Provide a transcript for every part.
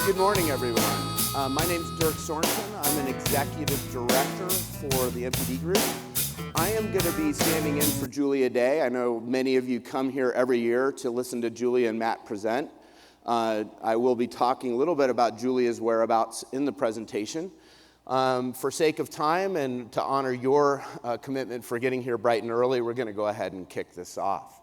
Good morning, everyone. My name is Dirk Sorensen. I'm an executive director for the NPD group. I am going to be standing in for Julia Day. I know many of you come here every year to listen to Julia and Matt present. I will be talking a little bit about Julia's whereabouts in the presentation. For sake of time and to honor your commitment for getting here bright and early, we're going to go ahead and kick this off.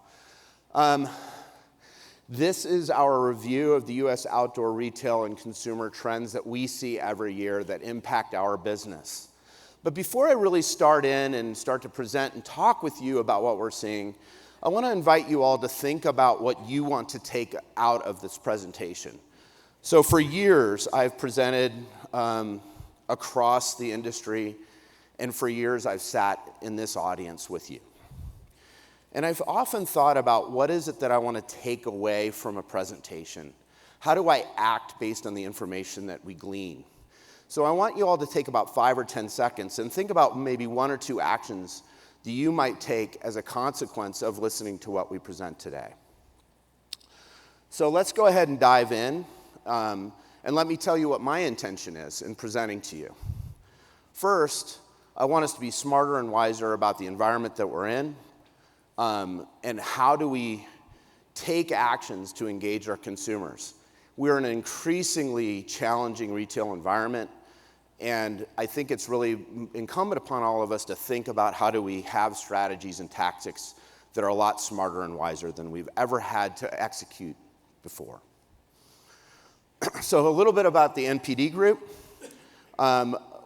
This is our review of the U.S. outdoor retail and consumer trends that we see every year that impact our business. But before I really start to present and talk with you about what we're seeing, I want to invite you all to think about what you want to take out of this presentation. So for years, I've presented across the industry, and for years, I've sat in this audience with you. And I've often thought about what is it that I want to take away from a presentation? How do I act based on the information that we glean? So I want you all to take about 5 or 10 seconds and think about maybe 1 or 2 actions that you might take as a consequence of listening to what we present today. So let's go ahead and dive in, and let me tell you what my intention is in presenting to you. First, I want us to be smarter and wiser about the environment that we're in, and how do we take actions to engage our consumers. We're in an increasingly challenging retail environment, and I think it's really incumbent upon all of us to think about how do we have strategies and tactics that are a lot smarter and wiser than we've ever had to execute before. So a little bit about the NPD group.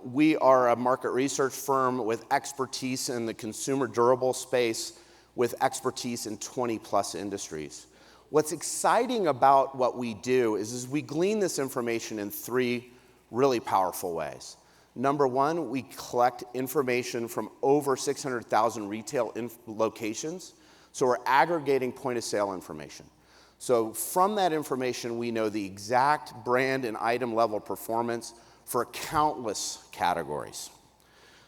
We are a market research firm with expertise in the consumer durable space, with expertise in 20-plus industries. What's exciting about what we do is we glean this information in 3 really powerful ways. Number 1, we collect information from over 600,000 retail locations, so we're aggregating point-of-sale information. So from that information, we know the exact brand and item level performance for countless categories.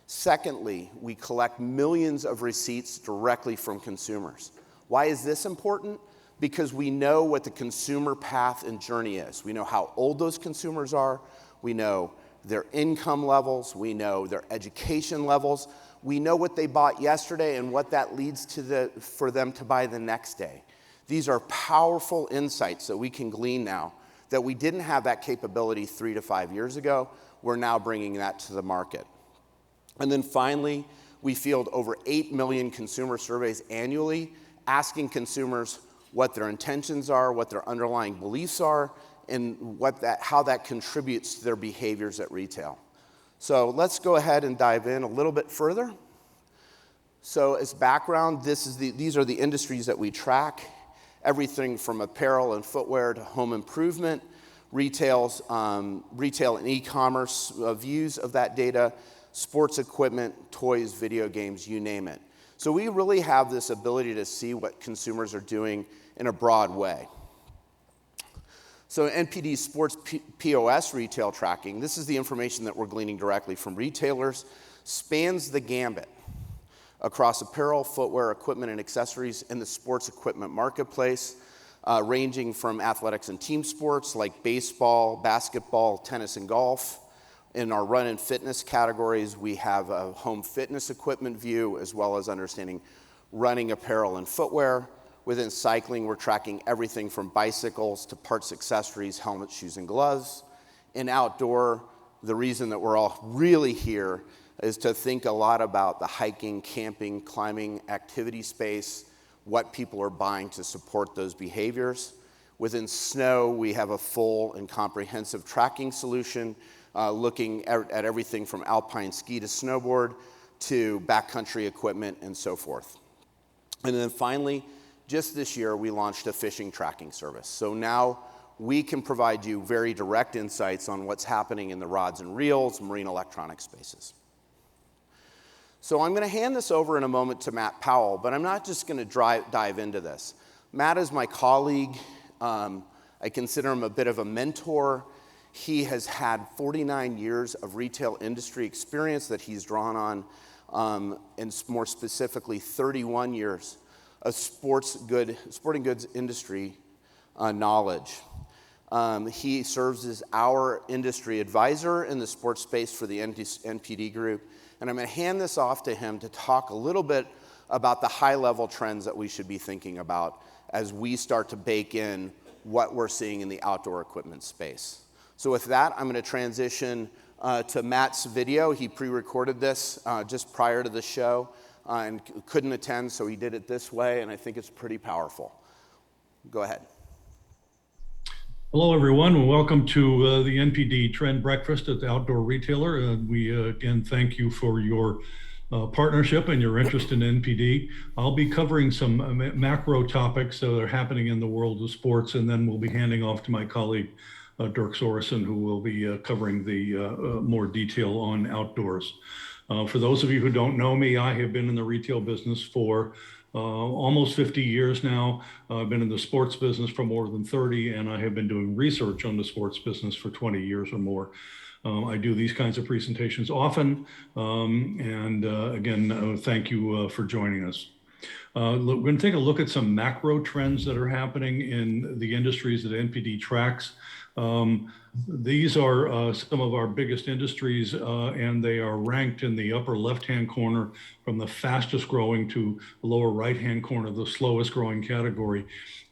Secondly, we collect millions of receipts directly from consumers. Why is this important? Because we know what the consumer path and journey is. We know how old those consumers are. We know their income levels. We know their education levels. We know what they bought yesterday and what that leads to for them to buy the next day. These are powerful insights that we can glean now that we didn't have that capability 3 to 5 years ago. We're now bringing that to the market. And then finally, we field over 8 million consumer surveys annually, asking consumers what their intentions are, what their underlying beliefs are, and how that contributes to their behaviors at retail. So let's go ahead and dive in a little bit further. So as background, these are the industries that we track, everything from apparel and footwear to home improvement, retail and e-commerce views of that data, sports equipment, toys, video games, you name it. So we really have this ability to see what consumers are doing in a broad way. So NPD Sports POS retail tracking, this is the information that we're gleaning directly from retailers, spans the gambit across apparel, footwear, equipment, and accessories in the sports equipment marketplace, ranging from athletics and team sports like baseball, basketball, tennis, and golf. In our run and fitness categories, we have a home fitness equipment view, as well as understanding running apparel and footwear. Within cycling, we're tracking everything from bicycles to parts, accessories, helmets, shoes, and gloves. In outdoor, the reason that we're all really here is to think a lot about the hiking, camping, climbing activity space, what people are buying to support those behaviors. Within snow, we have a full and comprehensive tracking solution, looking at everything from alpine ski to snowboard to backcountry equipment and so forth. And then finally, just this year, we launched a fishing tracking service. So now we can provide you very direct insights on what's happening in the rods and reels, marine electronic spaces. So I'm going to hand this over in a moment to Matt Powell, but I'm not just going to dive into this. Matt is my colleague. I consider him a bit of a mentor. He has had 49 years of retail industry experience that he's drawn on, and more specifically 31 years of sporting goods industry knowledge. He serves as our industry advisor in the sports space for the NPD group. And I'm going to hand this off to him to talk a little bit about the high-level trends that we should be thinking about as we start to bake in what we're seeing in the outdoor equipment space. So with that, I'm going to transition to Matt's video. He pre-recorded this just prior to the show and couldn't attend, so he did it this way, and I think it's pretty powerful. Go ahead. Hello, everyone, and welcome to the NPD Trend Breakfast at the Outdoor Retailer. We again thank you for your partnership and your interest in NPD. I'll be covering some macro topics that are happening in the world of sports, and then we'll be handing off to my colleague, Dirk Sorensen, who will be covering the more detail on outdoors. For those of you who don't know me, I have been in the retail business for almost 50 years now. I've been in the sports business for more than 30, and I have been doing research on the sports business for 20 years or more. I do these kinds of presentations often, again, thank you for joining us. We're going to take a look at some macro trends that are happening in the industries that NPD tracks. These are some of our biggest industries, and they are ranked in the upper left-hand corner from the fastest growing to the lower right-hand corner, the slowest growing category.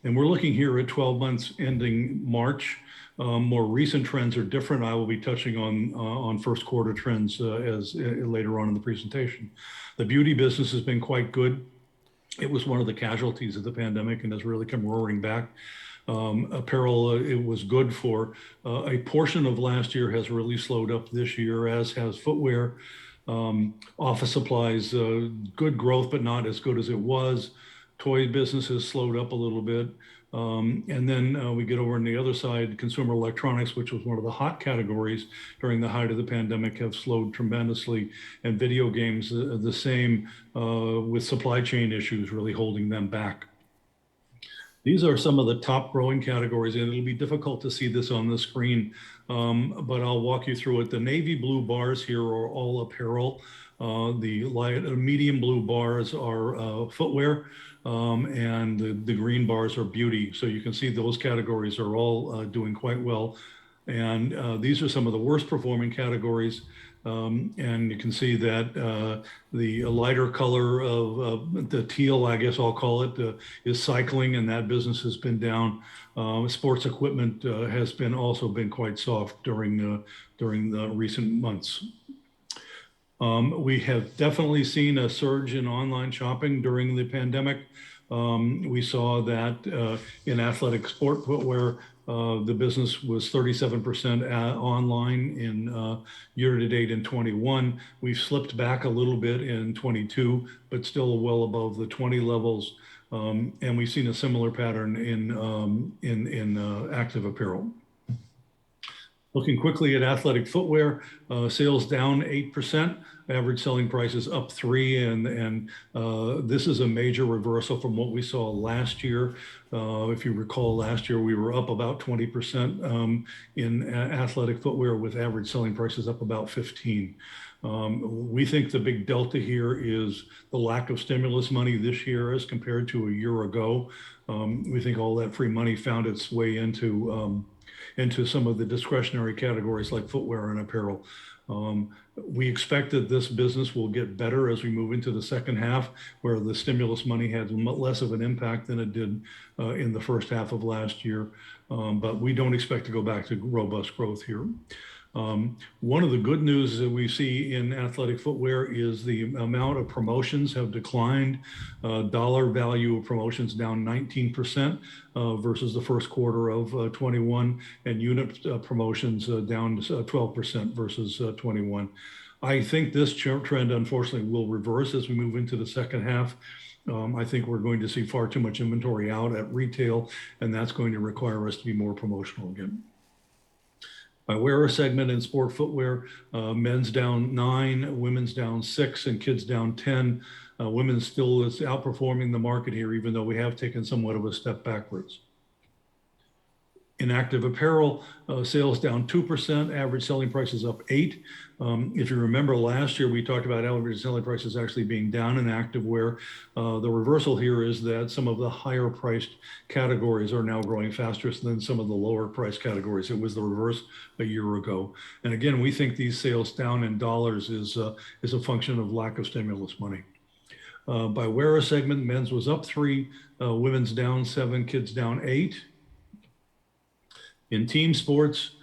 And we're looking here at 12 months ending March. More recent trends are different. I will be touching on first quarter trends as later on in the presentation. The beauty business has been quite good. It was one of the casualties of the pandemic and has really come roaring back. Apparel, it was good for a portion of last year, has really slowed up this year, as has footwear. Office supplies, good growth, but not as good as it was. Toy business has slowed up a little bit. And then we get over on the other side, consumer electronics, which was one of the hot categories during the height of the pandemic, have slowed tremendously. And video games, the same, with supply chain issues really holding them back. These are some of the top growing categories, and it'll be difficult to see this on the screen, but I'll walk you through it. The navy blue bars here are all apparel. The light, medium blue bars are footwear, and the green bars are beauty. So you can see those categories are all doing quite well. And these are some of the worst performing categories. And you can see that the lighter color of the teal, I guess I'll call it, is cycling, and that business has been down. Sports equipment has also been quite soft during the recent months. We have definitely seen a surge in online shopping during the pandemic. We saw that in athletic sport footwear, the business was 37% online in year-to-date in 21. We've slipped back a little bit in 22, but still well above the 20 levels. And we've seen a similar pattern in active apparel. Looking quickly at athletic footwear, sales down 8%, average selling prices up 3%, and this is a major reversal from what we saw last year. If you recall, last year we were up about 20% in athletic footwear, with average selling prices up about 15%. We think the big delta here is the lack of stimulus money this year as compared to a year ago. We think all that free money found its way into some of the discretionary categories like footwear and apparel. We expect that this business will get better as we move into the second half, where the stimulus money had less of an impact than it did in the first half of last year. But we don't expect to go back to robust growth here. One of the good news that we see in athletic footwear is the amount of promotions have declined. Dollar value of promotions down 19% versus the first quarter of 21, and unit promotions down 12% versus 21. I think this trend, unfortunately, will reverse as we move into the second half. I think we're going to see far too much inventory out at retail, and that's going to require us to be more promotional again. By wearer segment in sport footwear, men's down 9, women's down 6, and kids down 10. Women's still is outperforming the market here, even though we have taken somewhat of a step backwards. In active apparel, sales down 2%, average selling prices up 8. If you remember last year, we talked about average selling prices actually being down in activewear. The reversal here is that some of the higher priced categories are now growing faster than some of the lower price categories. It was the reverse a year ago. And again, we think these sales down in dollars is a function of lack of stimulus money. By wearer segment, men's was up 3, women's down 7, kids down 8. In team sports,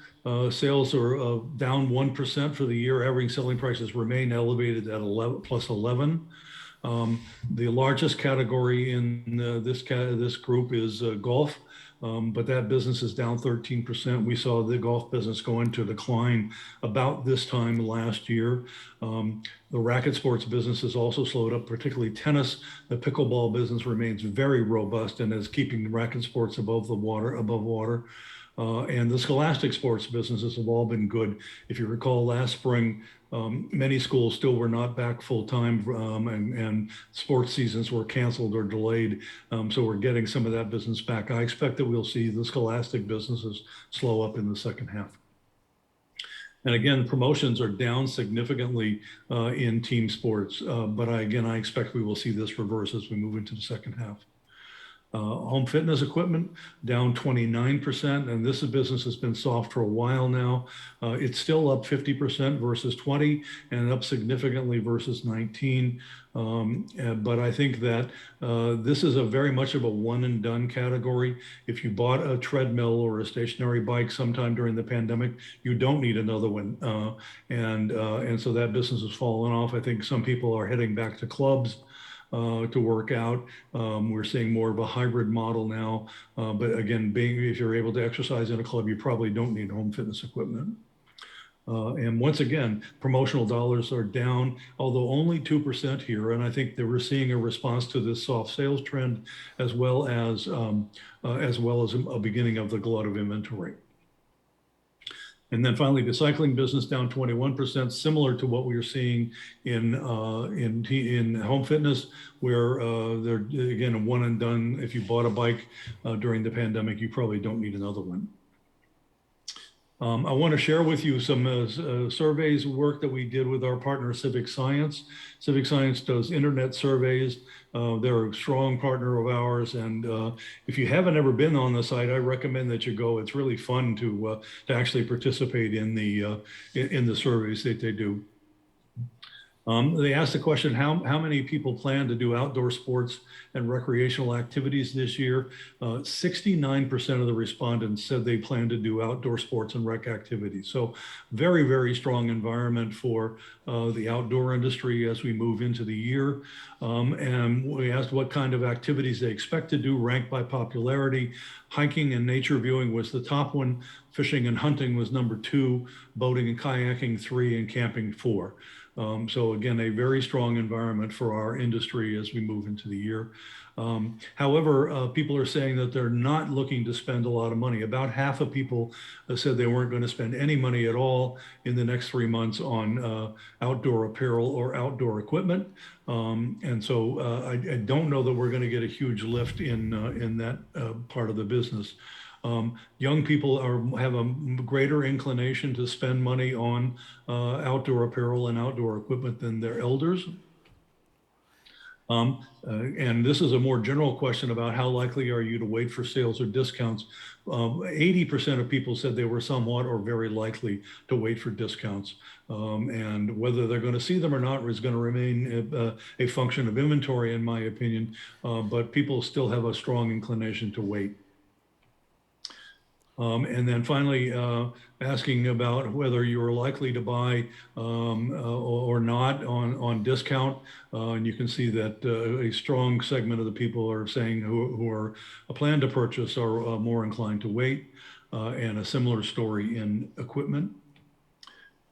sales are down 1% for the year. Average selling prices remain elevated at 11 plus 11. The largest category in this group is golf, but that business is down 13%. We saw the golf business go into decline about this time last year. The racket sports business has also slowed up, particularly tennis. The pickleball business remains very robust and is keeping racket sports above water. And the scholastic sports businesses have all been good. If you recall last spring, many schools still were not back full time, and sports seasons were canceled or delayed. So we're getting some of that business back. I expect that we'll see the scholastic businesses slow up in the second half. And again, promotions are down significantly in team sports, but I expect we will see this reverse as we move into the second half. Home fitness equipment down 29%, and this business has been soft for a while now. It's still up 50% versus 20 and up significantly versus 19. But I think that this is a very much of a one and done category. If you bought a treadmill or a stationary bike sometime during the pandemic, you don't need another one. And so that business has fallen off. I think some people are heading back to clubs to work out. We're seeing more of a hybrid model now. But again, if you're able to exercise in a club, you probably don't need home fitness equipment. And once again, promotional dollars are down, although only 2% here. And I think that we're seeing a response to this soft sales trend, as well as a beginning of the glut of inventory. And then finally, the cycling business down 21%, similar to what we are seeing in home fitness, where they're again a one and done. If you bought a bike during the pandemic, you probably don't need another one. I want to share with you some surveys work that we did with our partner Civic Science. Civic Science does internet surveys. They're a strong partner of ours, and if you haven't ever been on the site, I recommend that you go. It's really fun to actually participate in the surveys that they do. They asked the question, how many people plan to do outdoor sports and recreational activities this year? 69% of the respondents said they plan to do outdoor sports and rec activities. So very, very strong environment for the outdoor industry as we move into the year. And we asked what kind of activities they expect to do, ranked by popularity. Hiking and nature viewing was the top one. Fishing and hunting was number 2, boating and kayaking 3, and camping 4. So again, a very strong environment for our industry as we move into the year. However, people are saying that they're not looking to spend a lot of money. About half of people said they weren't going to spend any money at all in the next 3 months on outdoor apparel or outdoor equipment. And so I don't know that we're going to get a huge lift in that part of the business. Young people have a greater inclination to spend money on outdoor apparel and outdoor equipment than their elders. And this is a more general question about how likely are you to wait for sales or discounts. 80% of people said they were somewhat or very likely to wait for discounts. And whether they're going to see them or not is going to remain a function of inventory, in my opinion. But people still have a strong inclination to wait. And then finally, asking about whether you're likely to buy or not on discount. And you can see that a strong segment of the people are saying who are plan to purchase are more inclined to wait, and a similar story in equipment.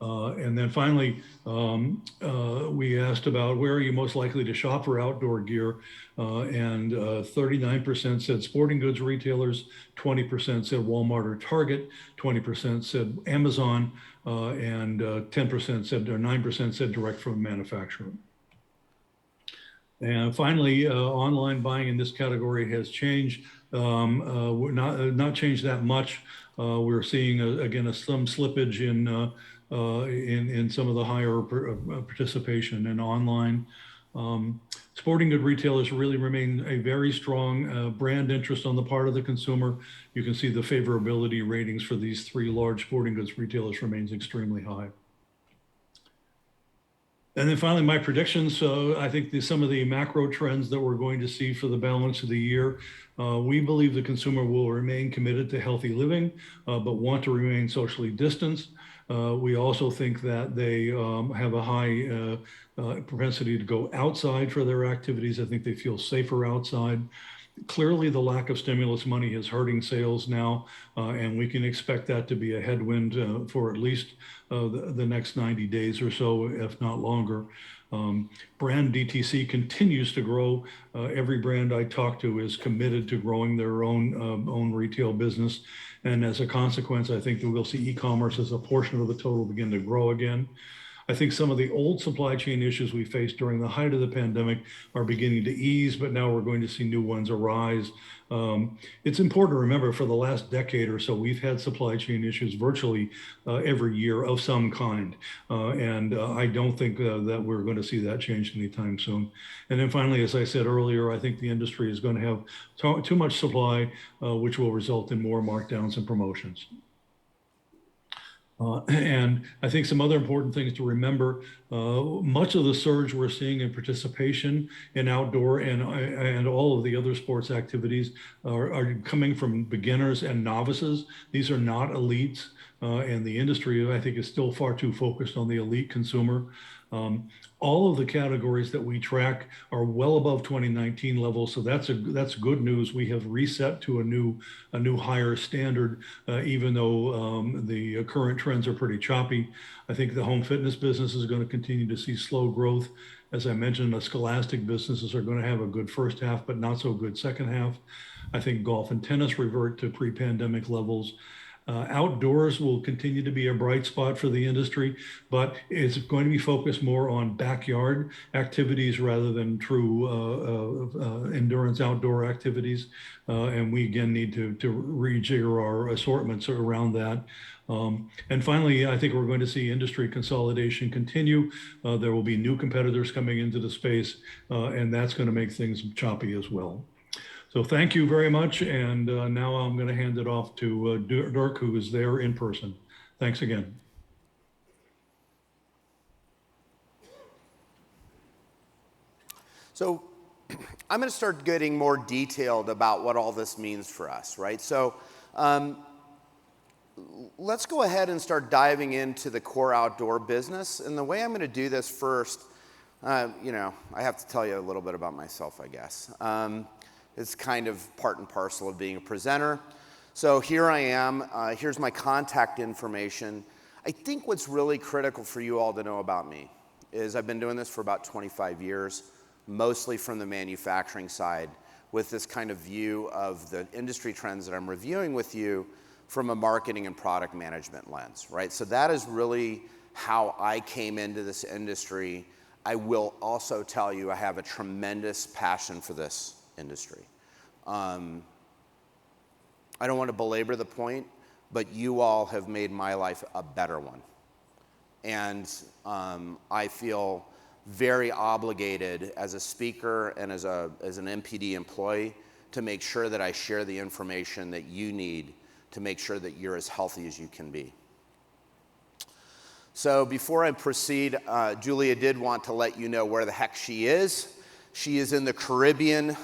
And then finally, we asked about where are you most likely to shop for outdoor gear, and 39% said sporting goods retailers, 20% said Walmart or Target, 20% said Amazon, and 10% said, or 9% said direct from manufacturer. And finally, online buying in this category has changed, not changed that much. We're seeing again some slippage in some of the higher participation in online. Sporting good retailers really remain a very strong brand interest on the part of the consumer. You can see the favorability ratings for these three large sporting goods retailers remains extremely high. And then finally, my predictions. So I think some of the macro trends that we're going to see for the balance of the year, we believe the consumer will remain committed to healthy living, but want to remain socially distanced. We also think that they have a high propensity to go outside for their activities. I think they feel safer outside. Clearly, the lack of stimulus money is hurting sales now, and we can expect that to be a headwind for at least the next 90 days or so, if not longer. Brand DTC continues to grow. Every brand I talk to is committed to growing their own retail business. And as a consequence, I think that we'll see e-commerce as a portion of the total begin to grow again. I think some of the old supply chain issues we faced during the height of the pandemic are beginning to ease, but now we're going to see new ones arise. It's important to remember for the last decade or so, we've had supply chain issues virtually every year of some kind. And I don't think that we're going to see that change anytime soon. And then finally, as I said earlier, I think the industry is going to have too much supply, which will result in more markdowns and promotions. And I think some other important things to remember, much of the surge we're seeing in participation in outdoor and all of the other sports activities are coming from beginners and novices. These are not elites. And the industry, I think, is still far too focused on the elite consumer. All of the categories that we track are well above 2019 levels, so that's good news. We have reset to a new higher standard, even though the current trends are pretty choppy. I think the home fitness business is going to continue to see slow growth. As I mentioned, the scholastic businesses are going to have a good first half, but not so good second half. I think golf and tennis revert to pre-pandemic levels. Outdoors will continue to be a bright spot for the industry, but it's going to be focused more on backyard activities rather than true endurance outdoor activities. And we again need to rejigger our assortments around that. And finally, I think we're going to see industry consolidation continue. There will be new competitors coming into the space, and that's going to make things choppy as well. So thank you very much. And now I'm going to hand it off to Dirk, who is there in person. Thanks again. So I'm going to start getting more detailed about what all this means for us, right? So let's go ahead and start diving into the core outdoor business. And the way I'm going to do this first, I have to tell you a little bit about myself, I guess. It's kind of part and parcel of being a presenter. So here I am. Here's my contact information. I think what's really critical for you all to know about me is I've been doing this for about 25 years, mostly from the manufacturing side, with this kind of view of the industry trends that I'm reviewing with you from a marketing and product management lens, right? So that is really how I came into this industry. I will also tell you I have a tremendous passion for this industry. I don't want to belabor the point, but you all have made my life a better one. And I feel very obligated as a speaker and as an NPD employee to make sure that I share the information that you need to make sure that you're as healthy as you can be. So before I proceed, Julia did want to let you know where the heck she is. She is in the Caribbean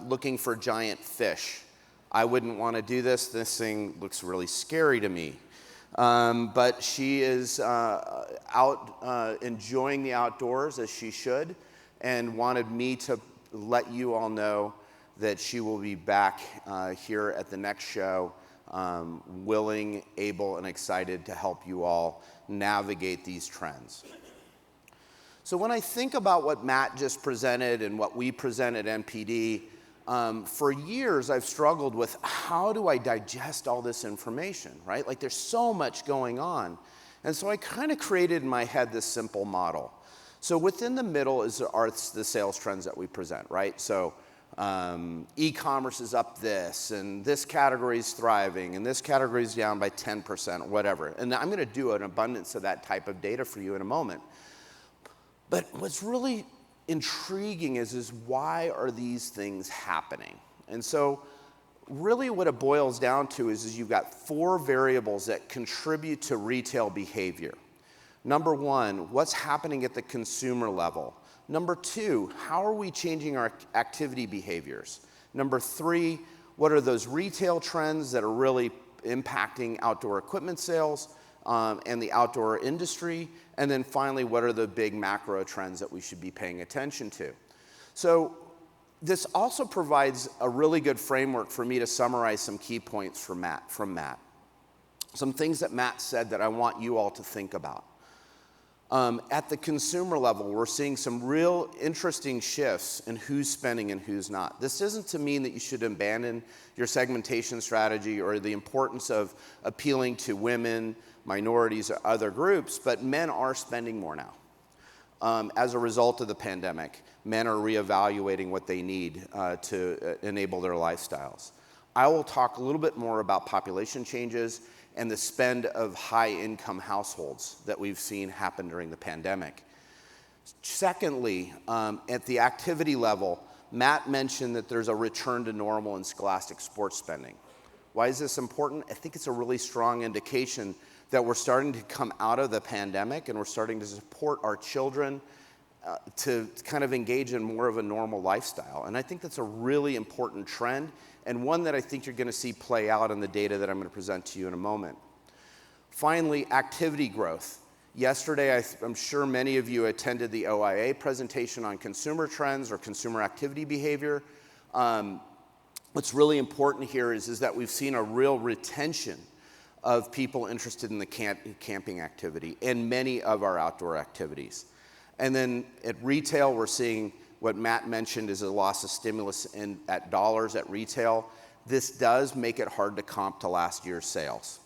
looking for giant fish. I wouldn't want to do this. This thing looks really scary to me. But she is out enjoying the outdoors as she should, and wanted me to let you all know that she will be back here at the next show, willing, able, and excited to help you all navigate these trends. So when I think about what Matt just presented and what we present at NPD, for years I've struggled with how do I digest all this information, right? Like there's so much going on. And so I kind of created in my head this simple model. So within the middle are the sales trends that we present, right? So e-commerce is up this, and this category is thriving, and this category is down by 10%, whatever. And I'm going to do an abundance of that type of data for you in a moment. But what's really intriguing is why are these things happening? And so really what it boils down to is you've got 4 variables that contribute to retail behavior. Number 1, what's happening at the consumer level? Number 2, how are we changing our activity behaviors? Number 3, what are those retail trends that are really impacting outdoor equipment sales and the outdoor industry? And then finally, what are the big macro trends that we should be paying attention to? So this also provides a really good framework for me to summarize some key points from Matt. Some things that Matt said that I want you all to think about. At the consumer level, we're seeing some real interesting shifts in who's spending and who's not. This isn't to mean that you should abandon your segmentation strategy or the importance of appealing to women, minorities, or other groups, but men are spending more now. As a result of the pandemic, men are reevaluating what they need to enable their lifestyles. I will talk a little bit more about population changes and the spend of high-income households that we've seen happen during the pandemic. Secondly, at the activity level, Matt mentioned that there's a return to normal in scholastic sports spending. Why is this important? I think it's a really strong indication that we're starting to come out of the pandemic and we're starting to support our children to kind of engage in more of a normal lifestyle. And I think that's a really important trend and one that I think you're going to see play out in the data that I'm going to present to you in a moment. Finally, activity growth. Yesterday, I'm sure many of you attended the OIA presentation on consumer trends or consumer activity behavior. What's really important here is that we've seen a real retention of people interested in the camping activity and many of our outdoor activities. And then at retail, we're seeing what Matt mentioned is a loss of stimulus at dollars at retail. This does make it hard to comp to last year's sales.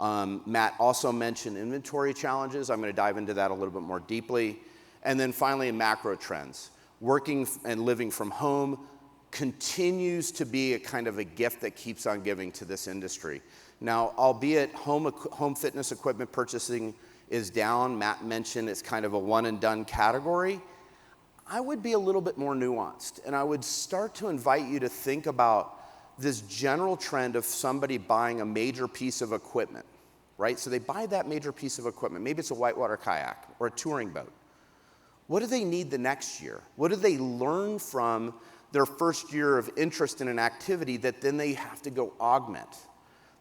Matt also mentioned inventory challenges. I'm going to dive into that a little bit more deeply. And then finally, macro trends. Working and living from home continues to be a kind of a gift that keeps on giving to this industry. Now, albeit home fitness equipment purchasing is down, Matt mentioned it's kind of a one and done category. I would be a little bit more nuanced, and I would start to invite you to think about this general trend of somebody buying a major piece of equipment, right? So they buy that major piece of equipment. Maybe it's a whitewater kayak or a touring boat. What do they need the next year? What do they learn from their first year of interest in an activity that then they have to go augment?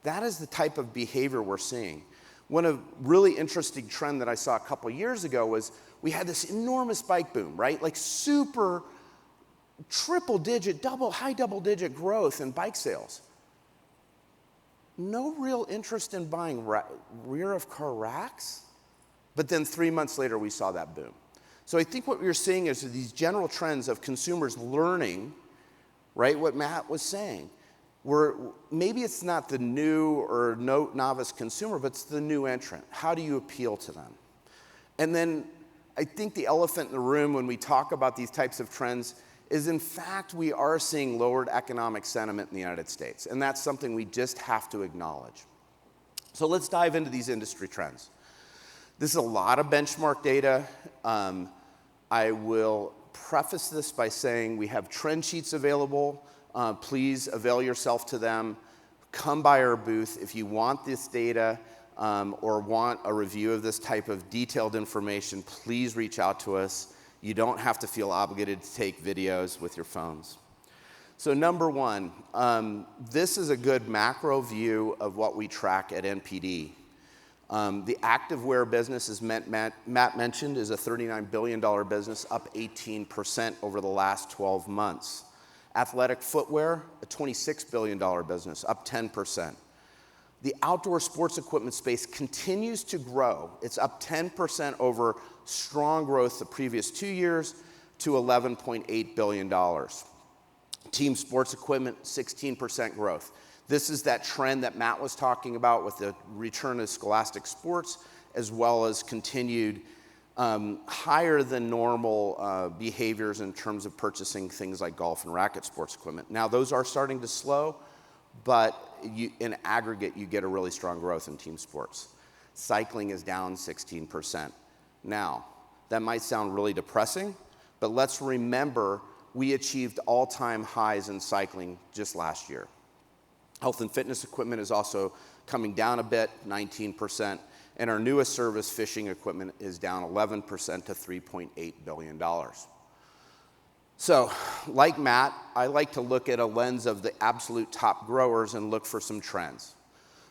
That is the type of behavior we're seeing. One really interesting trend that I saw a couple years ago was we had this enormous bike boom, right? Like super high double digit growth in bike sales. No real interest in buying rear of car racks, but then 3 months later we saw that boom. So I think what we're seeing is these general trends of consumers learning, right, what Matt was saying. Maybe it's not the new or novice consumer, but it's the new entrant. How do you appeal to them? And then I think the elephant in the room when we talk about these types of trends is, in fact, we are seeing lowered economic sentiment in the United States, and that's something we just have to acknowledge. So let's dive into these industry trends. This is a lot of benchmark data. I will preface this by saying we have trend sheets available. Please avail yourself to them. Come by our booth if you want this data or want a review of this type of detailed information. Please reach out to us. You don't have to feel obligated to take videos with your phones. So number one, this is a good macro view of what we track at NPD. The activewear business, as Matt mentioned, is a $39 billion business, up 18% over the last 12 months. Athletic footwear, a $26 billion business, up 10%. The outdoor sports equipment space continues to grow. It's up 10% over strong growth the previous 2 years to $11.8 billion. Team sports equipment, 16% growth. This is that trend that Matt was talking about with the return of scholastic sports, as well as continued higher than normal behaviors in terms of purchasing things like golf and racket sports equipment. Now, those are starting to slow, but in aggregate, you get a really strong growth in team sports. Cycling is down 16%. Now, that might sound really depressing, but let's remember we achieved all-time highs in cycling just last year. Health and fitness equipment is also coming down a bit, 19%, and our newest service, fishing equipment, is down 11% to $3.8 billion. So, like Matt, I like to look at a lens of the absolute top growers and look for some trends.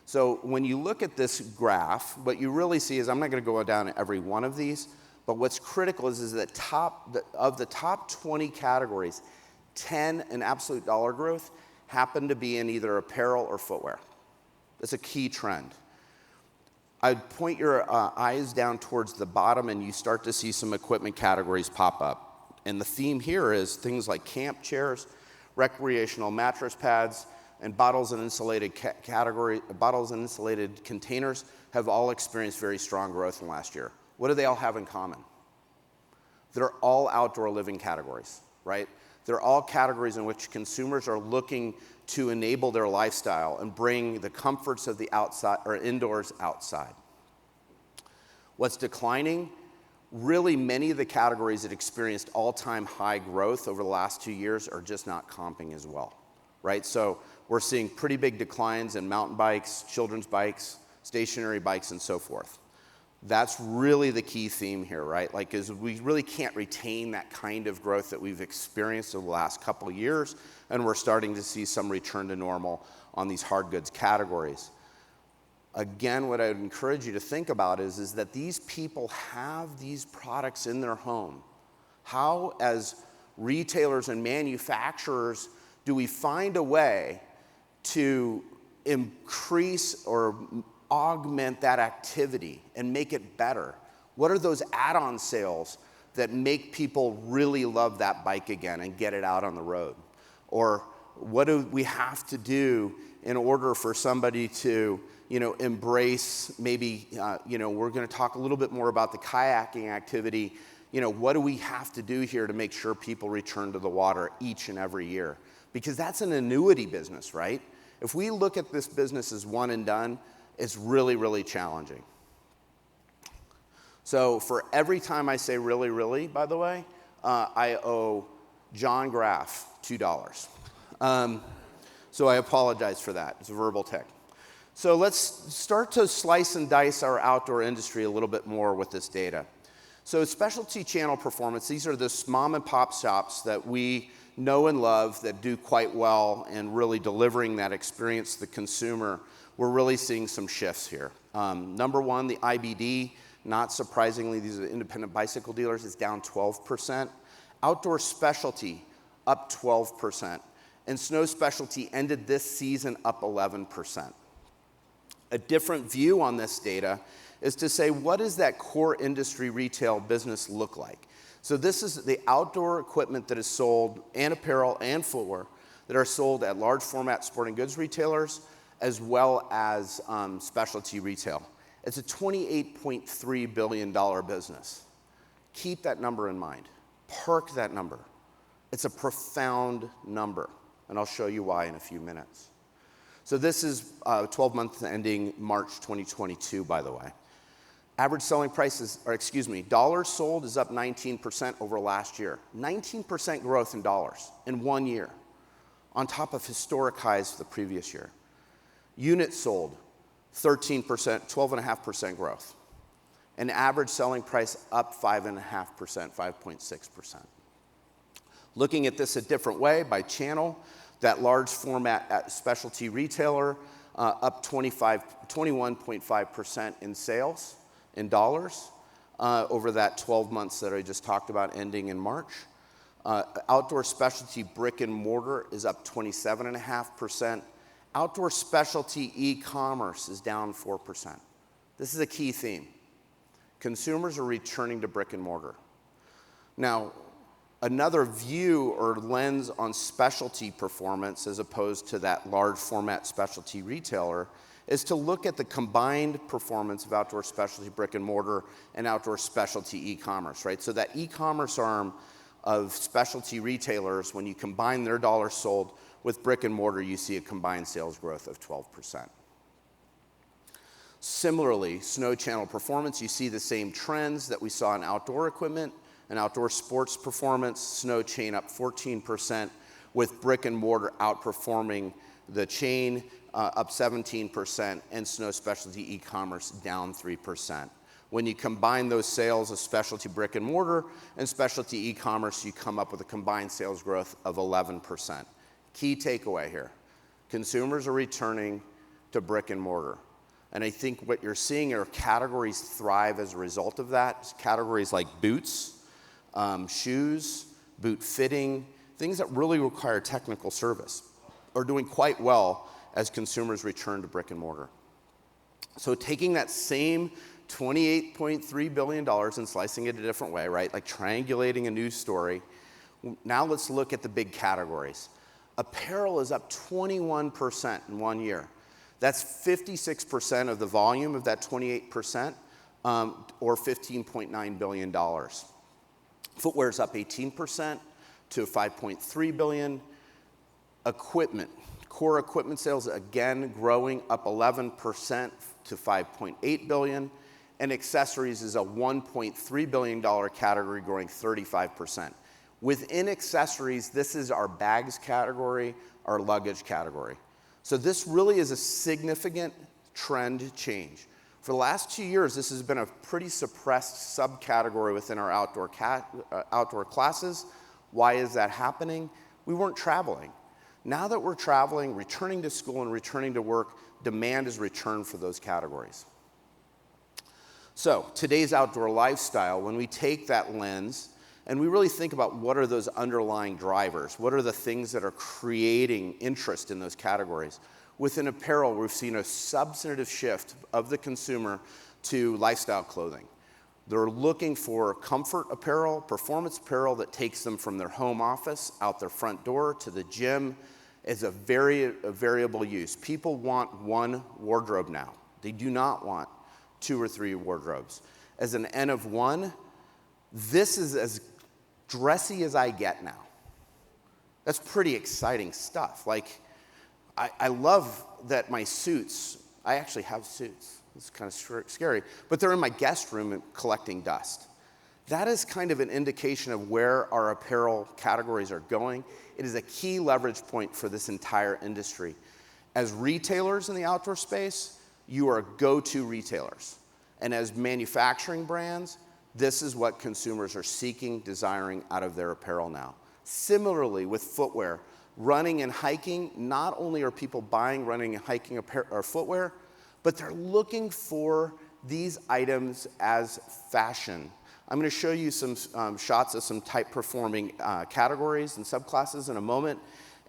So when you look at this graph, what you really see is, I'm not going to go down to every one of these, but what's critical is that of the top 20 categories, 10 in absolute dollar growth happen to be in either apparel or footwear. That's a key trend. I'd point your eyes down towards the bottom and you start to see some equipment categories pop up. And the theme here is things like camp chairs, recreational mattress pads, and bottles and insulated containers have all experienced very strong growth in the last year. What do they all have in common? They're all outdoor living categories, right? They're all categories in which consumers are looking to enable their lifestyle and bring the comforts of the outside or indoors outside. What's declining? Really, many of the categories that experienced all-time high growth over the last 2 years are just not comping as well, right? So we're seeing pretty big declines in mountain bikes, children's bikes, stationary bikes, and so forth. That's really the key theme here, right? Like, is we really can't retain that kind of growth that we've experienced over the last couple of years, and we're starting to see some return to normal on these hard goods categories. Again, what I would encourage you to think about is that these people have these products in their home. How, as retailers and manufacturers, do we find a way to increase or augment that activity and make it better? What are those add-on sales that make people really love that bike again and get it out on the road? Or what do we have to do in order for somebody to, embrace maybe, we're going to talk a little bit more about the kayaking activity. What do we have to do here to make sure people return to the water each and every year? Because that's an annuity business, right? If we look at this business as one and done, it's really, really challenging. So for every time I say really, really, by the way, I owe John Graff $2. So I apologize for that. It's a verbal tick. So let's start to slice and dice our outdoor industry a little bit more with this data. So specialty channel performance, these are the mom and pop shops that we know and love that do quite well and really delivering that experience to the consumer. We're really seeing some shifts here. Number one, the IBD, not surprisingly, these are independent bicycle dealers, is down 12%. Outdoor specialty, up 12%. And snow specialty ended this season up 11%. A different view on this data is to say, what does that core industry retail business look like? So this is the outdoor equipment that is sold, and apparel and footwear, that are sold at large format sporting goods retailers, as well as specialty retail. It's a $28.3 billion business. Keep that number in mind. Park that number. It's a profound number, and I'll show you why in a few minutes. So this is 12 months ending March 2022, by the way. Average selling prices, dollars sold is up 19% over last year. 19% growth in dollars in 1 year, on top of historic highs for the previous year. Units sold, 13%, 12.5% growth. And average selling price up 5.5%, 5.6%. Looking at this a different way by channel, that large format specialty retailer up 21.5% in sales in dollars over that 12 months that I just talked about ending in March. Outdoor specialty brick and mortar is up 27.5%. Outdoor specialty e-commerce is down 4%. This is a key theme. Consumers are returning to brick and mortar. Now, another view or lens on specialty performance as opposed to that large format specialty retailer is to look at the combined performance of outdoor specialty brick and mortar and outdoor specialty e-commerce, right? So that e-commerce arm of specialty retailers, when you combine their dollars sold with brick and mortar, you see a combined sales growth of 12%. Similarly, snow channel performance, you see the same trends that we saw in outdoor equipment and outdoor sports performance. Snow chain up 14%, with brick and mortar outperforming the chain, up 17%, and snow specialty e-commerce down 3%. When you combine those sales of specialty brick and mortar and specialty e-commerce, you come up with a combined sales growth of 11%. Key takeaway here, consumers are returning to brick and mortar. And I think what you're seeing are categories thrive as a result of that. Categories like boots, shoes, boot fitting, things that really require technical service are doing quite well as consumers return to brick and mortar. So taking that same $28.3 billion and slicing it a different way, right? Like triangulating a news story. Now let's look at the big categories. Apparel is up 21% in 1 year. That's 56% of the volume of that 28%, or $15.9 billion. Footwear is up 18% to $5.3 billion. Equipment, core equipment sales again growing up 11% to $5.8 billion. And accessories is a $1.3 billion category growing 35%. Within accessories, this is our bags category, our luggage category. So this really is a significant trend change. For the last 2 years, this has been a pretty suppressed subcategory within our outdoor classes. Why is that happening? We weren't traveling. Now that we're traveling, returning to school and returning to work, demand has returned for those categories. So today's outdoor lifestyle, when we take that lens and we really think about what are those underlying drivers, what are the things that are creating interest in those categories? Within apparel, we've seen a substantive shift of the consumer to lifestyle clothing. They're looking for comfort apparel, performance apparel that takes them from their home office, out their front door, to the gym. It's a variable use. People want one wardrobe now. They do not want 2 or 3 wardrobes. As an N of 1, this is as dressy as I get now. That's pretty exciting stuff. Like, I love that my suits, I actually have suits. It's kind of scary, but they're in my guest room collecting dust. That is kind of an indication of where our apparel categories are going. It is a key leverage point for this entire industry. As retailers in the outdoor space, you are go-to retailers. And as manufacturing brands, this is what consumers are seeking, desiring out of their apparel now. Similarly, with footwear, running and hiking, not only are people buying running and hiking or footwear, but they're looking for these items as fashion. I'm going to show you some shots of some type-performing categories and subclasses in a moment,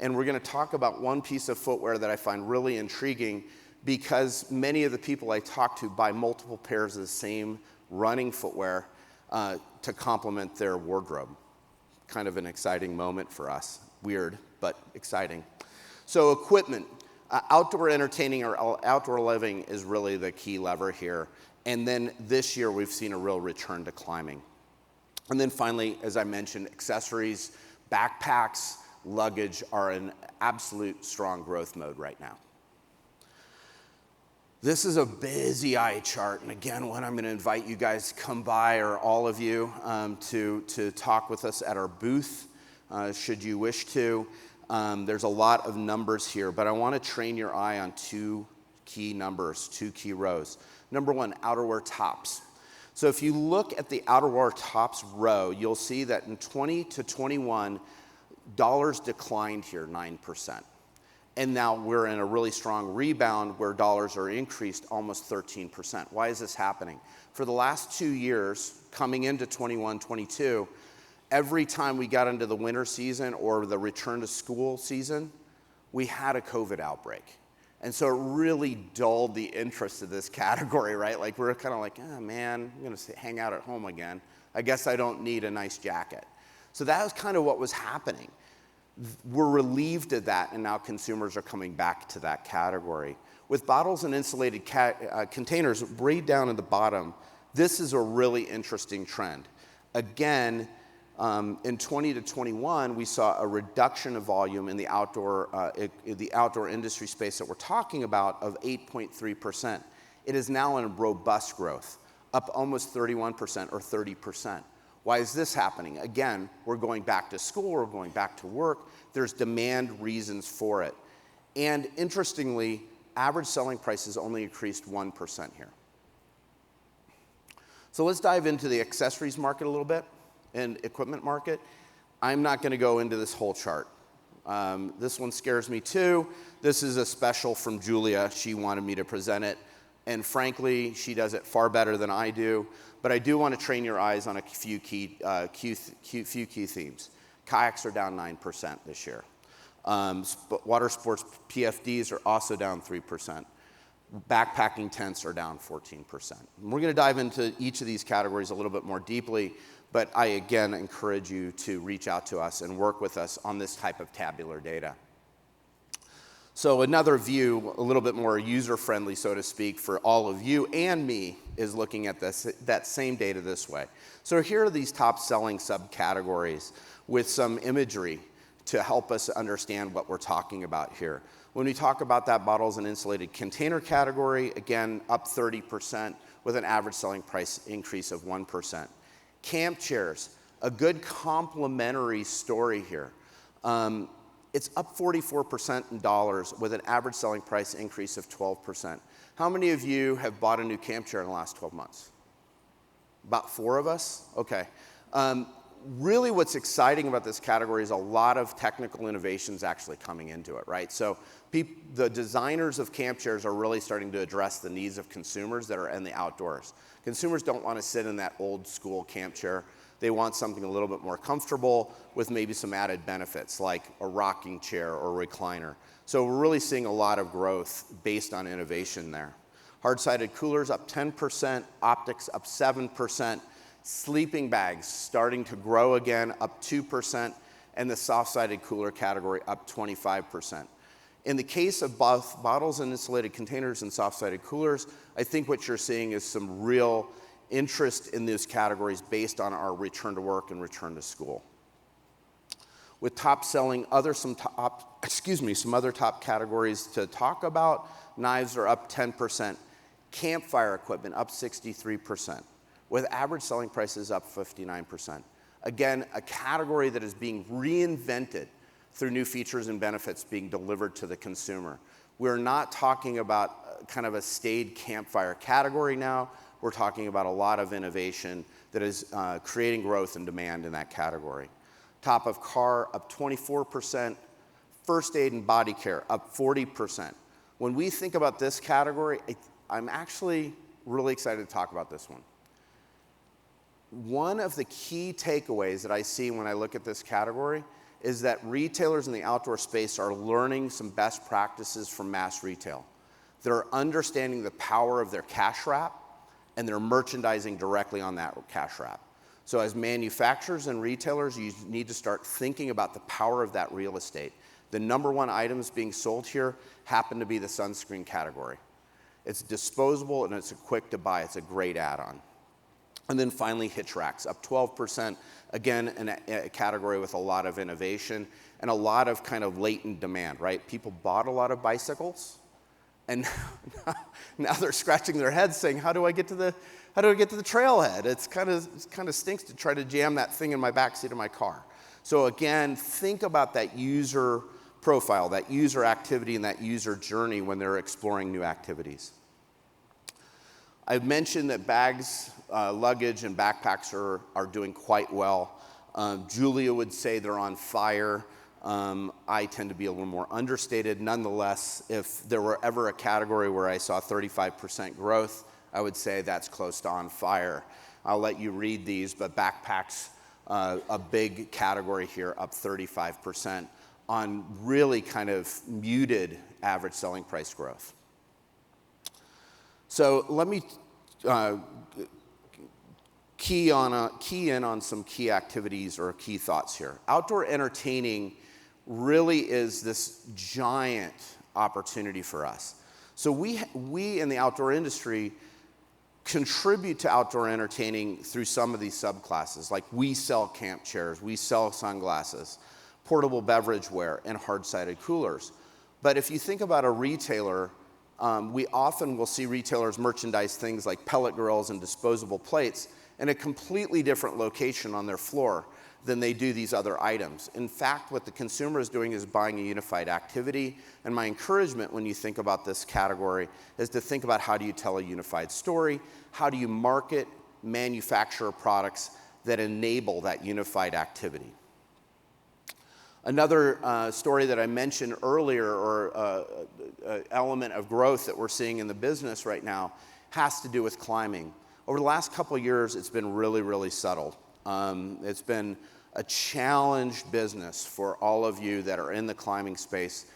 and we're going to talk about one piece of footwear that I find really intriguing because many of the people I talk to buy multiple pairs of the same running footwear to complement their wardrobe. Kind of an exciting moment for us. Weird, but exciting. So equipment, outdoor entertaining or outdoor living is really the key lever here. And then this year, we've seen a real return to climbing. And then finally, as I mentioned, accessories, backpacks, luggage are in absolute strong growth mode right now. This is a busy eye chart, and again, when I'm going to invite you guys to come by, or all of you, to talk with us at our booth, should you wish to. There's a lot of numbers here, but I want to train your eye on 2 key numbers, 2 key rows. Number 1, outerwear tops. So if you look at the outerwear tops row, you'll see that in 20 to 21, dollars declined here 9%. And now we're in a really strong rebound where dollars are increased almost 13%. Why is this happening? For the last 2 years, coming into 21, 22, every time we got into the winter season or the return to school season, we had a COVID outbreak. And so it really dulled the interest of this category, right? Like we're kind of like, oh man, I'm gonna hang out at home again. I guess I don't need a nice jacket. So that was kind of what was happening. We're relieved of that, and now consumers are coming back to that category. With bottles and insulated containers, right down at the bottom, this is a really interesting trend. Again, in 20 to 21, we saw a reduction of volume in the outdoor industry space that we're talking about of 8.3%. It is now in robust growth, up almost 31% or 30%. Why is this happening? Again, we're going back to school, we're going back to work. There's demand reasons for it. And interestingly, average selling prices only increased 1% here. So let's dive into the accessories market a little bit and equipment market. I'm not going to go into this whole chart. This one scares me too. This is a special from Julia. She wanted me to present it. And frankly, she does it far better than I do. But I do want to train your eyes on a few key themes. Kayaks are down 9% this year. Water sports PFDs are also down 3%. Backpacking tents are down 14%. And we're going to dive into each of these categories a little bit more deeply, but I again encourage you to reach out to us and work with us on this type of tabular data. So another view, a little bit more user-friendly, so to speak, for all of you and me, is looking at that same data this way. So here are these top-selling subcategories with some imagery to help us understand what we're talking about here. When we talk about that bottles and insulated container category, again, up 30% with an average selling price increase of 1%. Camp chairs, a good complementary story here. It's up 44% in dollars with an average selling price increase of 12%. How many of you have bought a new camp chair in the last 12 months? About 4 of us? Okay. Really what's exciting about this category is a lot of technical innovations actually coming into it, right? So the designers of camp chairs are really starting to address the needs of consumers that are in the outdoors. Consumers don't want to sit in that old school camp chair. They want something a little bit more comfortable with maybe some added benefits like a rocking chair or recliner. So we're really seeing a lot of growth based on innovation there. Hard-sided coolers up 10%, optics up 7%, sleeping bags starting to grow again, up 2%, and the soft-sided cooler category up 25%. In the case of both bottles and insulated containers and soft-sided coolers, I think what you're seeing is some real interest in those categories based on our return to work and return to school. With top selling, some other top categories to talk about. Knives are up 10%. Campfire equipment up 63%. With average selling prices up 59%. Again, a category that is being reinvented through new features and benefits being delivered to the consumer. We're not talking about kind of a staid campfire category now. We're talking about a lot of innovation that is creating growth and demand in that category. Top of car up 24%. First aid and body care up 40%. When we think about this category, I'm actually really excited to talk about this one. One of the key takeaways that I see when I look at this category is that retailers in the outdoor space are learning some best practices from mass retail. They're understanding the power of their cash wrap, and they're merchandising directly on that cash wrap. So as manufacturers and retailers, you need to start thinking about the power of that real estate. The number one items being sold here happen to be the sunscreen category. It's disposable and it's quick to buy. It's a great add-on. And then finally, hitch racks, up 12%. Again, a category with a lot of innovation and a lot of kind of latent demand, right? People bought a lot of bicycles, and now they're scratching their heads saying, how do I get to the trailhead? It's kind of stinks to try to jam that thing in my backseat of my car. So again, think about that user profile, that user activity, and that user journey when they're exploring new activities. I've mentioned that bags, luggage, and backpacks are doing quite well. Julia would say they're on fire. I tend to be a little more understated. Nonetheless, if there were ever a category where I saw 35% growth, I would say that's close to on fire. I'll let you read these, but backpacks, a big category here, up 35% on really kind of muted average selling price growth. So let me key in on some key activities or key thoughts here. Outdoor entertaining really is this giant opportunity for us. So we in the outdoor industry contribute to outdoor entertaining through some of these subclasses. Like we sell camp chairs, we sell sunglasses, portable beverage ware, and hard-sided coolers. But if you think about a retailer, we often will see retailers merchandise things like pellet grills and disposable plates in a completely different location on their floor than they do these other items. In fact, what the consumer is doing is buying a unified activity, and my encouragement when you think about this category is to think about how do you tell a unified story, how do you market, manufacture products that enable that unified activity. Another story that I mentioned earlier, or element of growth that we're seeing in the business right now, has to do with climbing. Over the last couple of years, it's been really, really subtle. It's been a challenged business for all of you that are in the climbing space,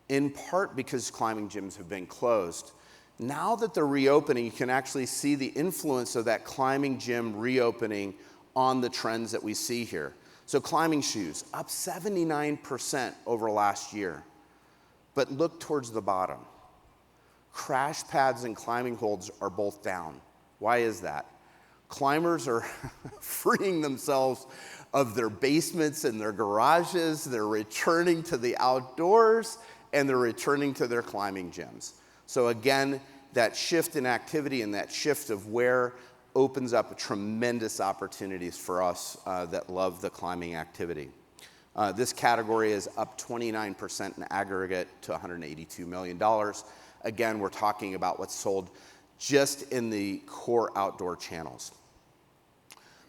in part because climbing gyms have been closed. Now that they're reopening, you can actually see the influence of that climbing gym reopening on the trends that we see here. So climbing shoes, up 79% over last year. But look towards the bottom. Crash pads and climbing holds are both down. Why is that? Climbers are freeing themselves of their basements and their garages. They're returning to the outdoors, and they're returning to their climbing gyms. So again, that shift in activity and that shift of wear opens up tremendous opportunities for us that love the climbing activity. This category is up 29% in aggregate to $182 million. Again, we're talking about what's sold just in the core outdoor channels.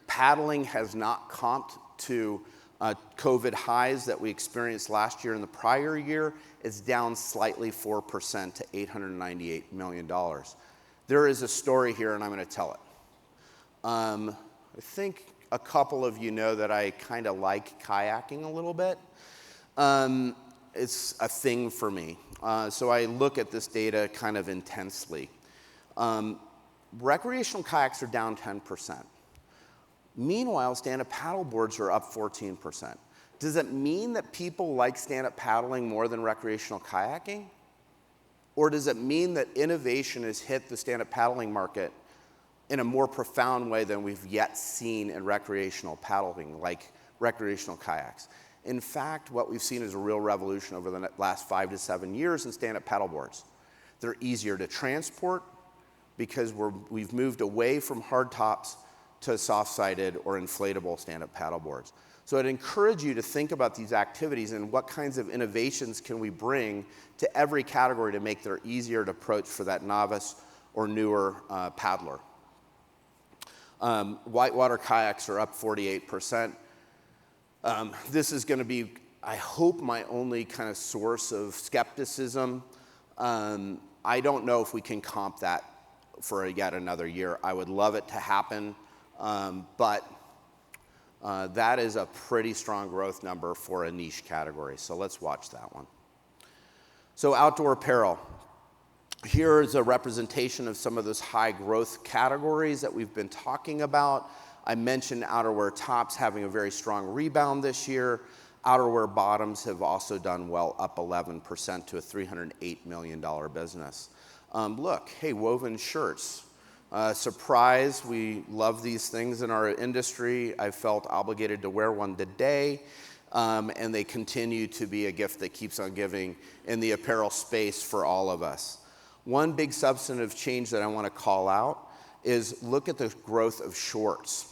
Paddling has not comped to COVID highs that we experienced last year and the prior year. It's down slightly 4% to $898 million. There is a story here, and I'm going to tell it. I think a couple of you know that I kind of like kayaking a little bit. It's a thing for me. So I look at this data kind of intensely. Recreational kayaks are down 10%. Meanwhile, stand-up paddle boards are up 14%. Does it mean that people like stand-up paddling more than recreational kayaking? Or does it mean that innovation has hit the stand-up paddling market in a more profound way than we've yet seen in recreational paddling, like recreational kayaks? In fact, what we've seen is a real revolution over the last 5 to 7 years in stand-up paddle boards. They're easier to transport because we've moved away from hard tops to soft-sided or inflatable stand-up paddle boards. So I'd encourage you to think about these activities and what kinds of innovations can we bring to every category to make them easier to approach for that novice or newer paddler. Whitewater kayaks are up 48%. This is going to be, I hope, my only kind of source of skepticism. I don't know if we can comp that for yet another year. I would love it to happen, but that is a pretty strong growth number for a niche category. So let's watch that one. So outdoor apparel. Here is a representation of some of those high growth categories that we've been talking about. I mentioned outerwear tops having a very strong rebound this year. Outerwear bottoms have also done well, up 11% to a $308 million business. Look, hey, woven shirts. Surprise, we love these things in our industry. I felt obligated to wear one today, and they continue to be a gift that keeps on giving in the apparel space for all of us. One big substantive change that I want to call out is look at the growth of shorts,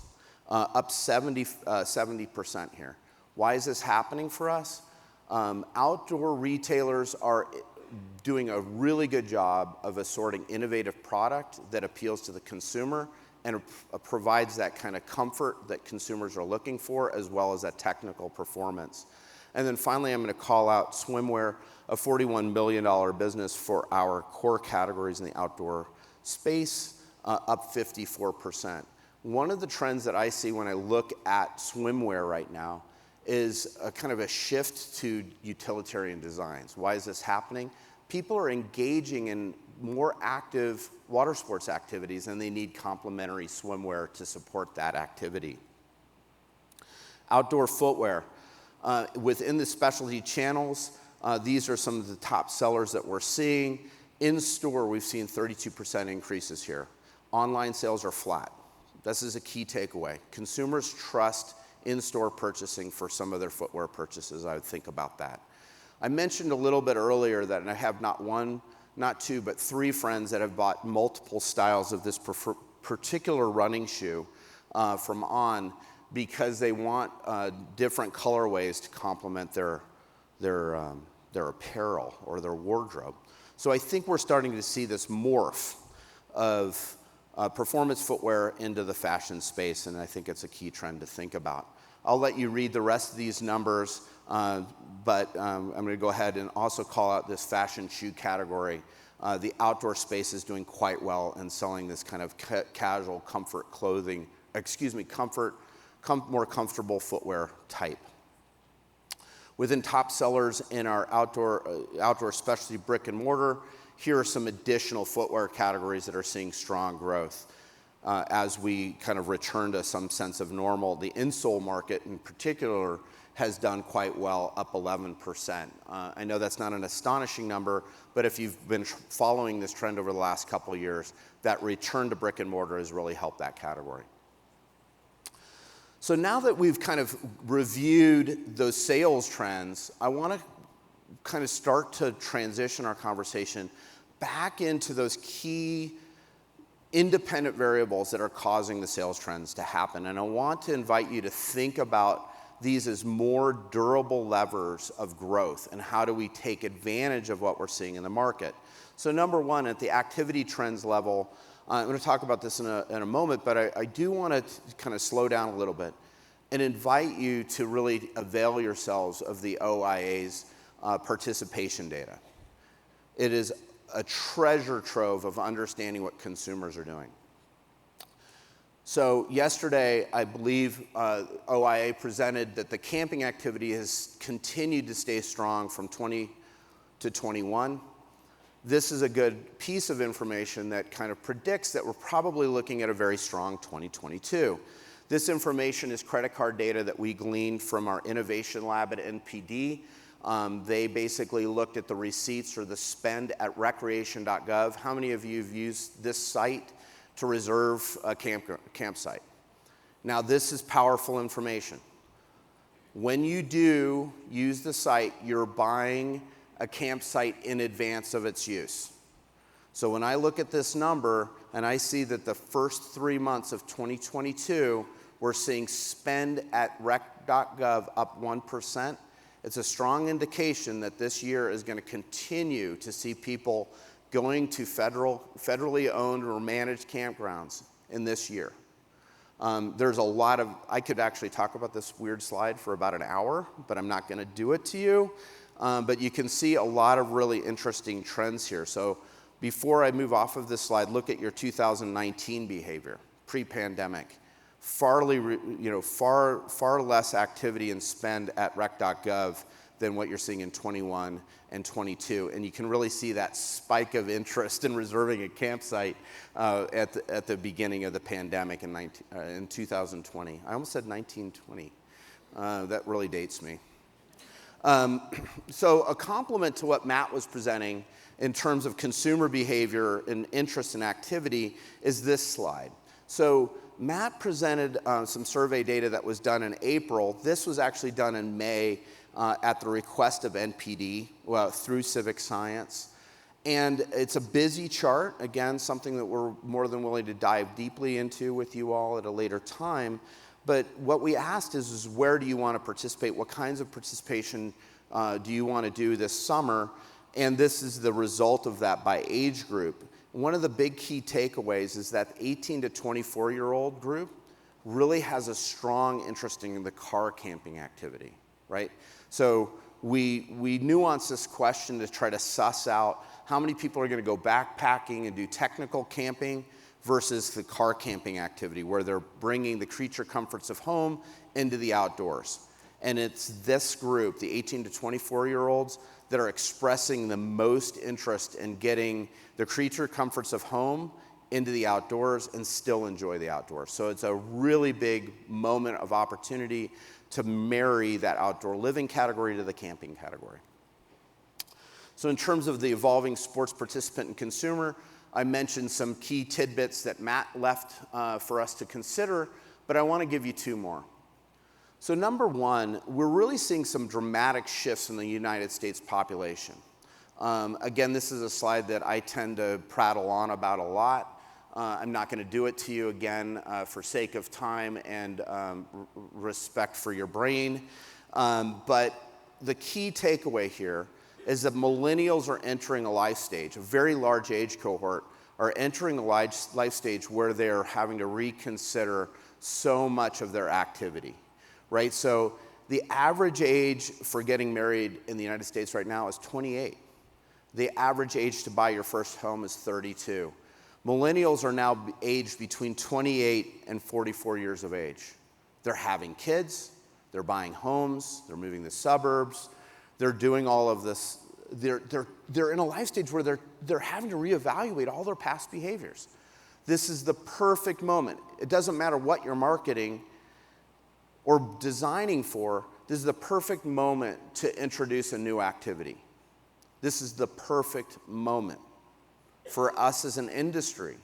up 70% here. Why is this happening for us? Outdoor retailers are doing a really good job of assorting innovative product that appeals to the consumer and provides that kind of comfort that consumers are looking for, as well as that technical performance. And then finally, I'm going to call out swimwear, a $41 billion business for our core categories in the outdoor space, up 54%. One of the trends that I see when I look at swimwear right now is a kind of a shift to utilitarian designs. Why is this happening? People are engaging in more active water sports activities, and they need complementary swimwear to support that activity. Outdoor footwear. Within the specialty channels, these are some of the top sellers that we're seeing. In store, we've seen 32% increases here. Online sales are flat. This is a key takeaway. Consumers trust in-store purchasing for some of their footwear purchases. I would think about that. I mentioned a little bit earlier that I have not one, not two, but three friends that have bought multiple styles of this particular running shoe from On because they want different colorways to complement their apparel or their wardrobe. So I think we're starting to see this morph of performance footwear into the fashion space, and I think it's a key trend to think about. I'll let you read the rest of these numbers, but I'm going to go ahead and also call out this fashion shoe category. The outdoor space is doing quite well in selling this kind of casual comfort clothing, more comfortable footwear type. Within top sellers in our outdoor specialty brick and mortar, here are some additional footwear categories that are seeing strong growth as we kind of return to some sense of normal. The insole market in particular has done quite well, up 11%. I know that's not an astonishing number, but if you've been following this trend over the last couple of years, that return to brick and mortar has really helped that category. So now that we've kind of reviewed those sales trends, I want to kind of start to transition our conversation back into those key independent variables that are causing the sales trends to happen. And I want to invite you to think about these as more durable levers of growth and how do we take advantage of what we're seeing in the market. So number one, at the activity trends level, I'm going to talk about this in a moment, but I do want to kind of slow down a little bit and invite you to really avail yourselves of the OIA's participation data. It is a treasure trove of understanding what consumers are doing. So yesterday, I believe OIA presented that the camping activity has continued to stay strong from 20 to 21. This is a good piece of information that kind of predicts that we're probably looking at a very strong 2022. This information is credit card data that we gleaned from our innovation lab at NPD. They basically looked at the receipts or the spend at recreation.gov. How many of you have used this site to reserve a campsite? Now, this is powerful information. When you do use the site, you're buying a campsite in advance of its use. So when I look at this number and I see that the first 3 months of 2022, we're seeing spend at rec.gov up 1%. It's a strong indication that this year is going to continue to see people going to federally owned or managed campgrounds in this year. There's a lot of, I could actually talk about this weird slide for about an hour, but I'm not going to do it to you. But you can see a lot of really interesting trends here. So before I move off of this slide, look at your 2019 behavior, pre-pandemic. Far less activity and spend at rec.gov than what you're seeing in 21 and 22. And you can really see that spike of interest in reserving a campsite at the beginning of the pandemic in 2020. I almost said 1920. That really dates me. So a complement to what Matt was presenting in terms of consumer behavior and interest and activity is this slide. So Matt presented some survey data that was done in April. This was actually done in May at the request of NPD through Civic Science. And it's a busy chart, again, something that we're more than willing to dive deeply into with you all at a later time. But what we asked is where do you want to participate? What kinds of participation do you want to do this summer? And this is the result of that by age group. One of the big key takeaways is that 18 to 24-year-old group really has a strong interest in the car camping activity, right? So we nuance this question to try to suss out how many people are going to go backpacking and do technical camping versus the car camping activity where they're bringing the creature comforts of home into the outdoors. And it's this group, the 18 to 24-year-olds, that are expressing the most interest in getting the creature comforts of home into the outdoors and still enjoy the outdoors. So it's a really big moment of opportunity to marry that outdoor living category to the camping category. So in terms of the evolving sports participant and consumer, I mentioned some key tidbits that Matt left for us to consider, but I want to give you two more. So number one, we're really seeing some dramatic shifts in the United States population. Again, this is a slide that I tend to prattle on about a lot. I'm not going to do it to you again for sake of time and respect for your brain. But the key takeaway here is that millennials are entering a life stage, a very large age cohort, are entering a life stage where they're having to reconsider so much of their activity, right? So the average age for getting married in the United States right now is 28. The average age to buy your first home is 32. Millennials are now aged between 28 and 44 years of age. They're having kids, they're buying homes, they're moving to suburbs, they're doing all of this. They're in a life stage where they're having to reevaluate all their past behaviors. This is the perfect moment. It doesn't matter what you're marketing or designing for, this is the perfect moment to introduce a new activity. This is the perfect moment for us as an industry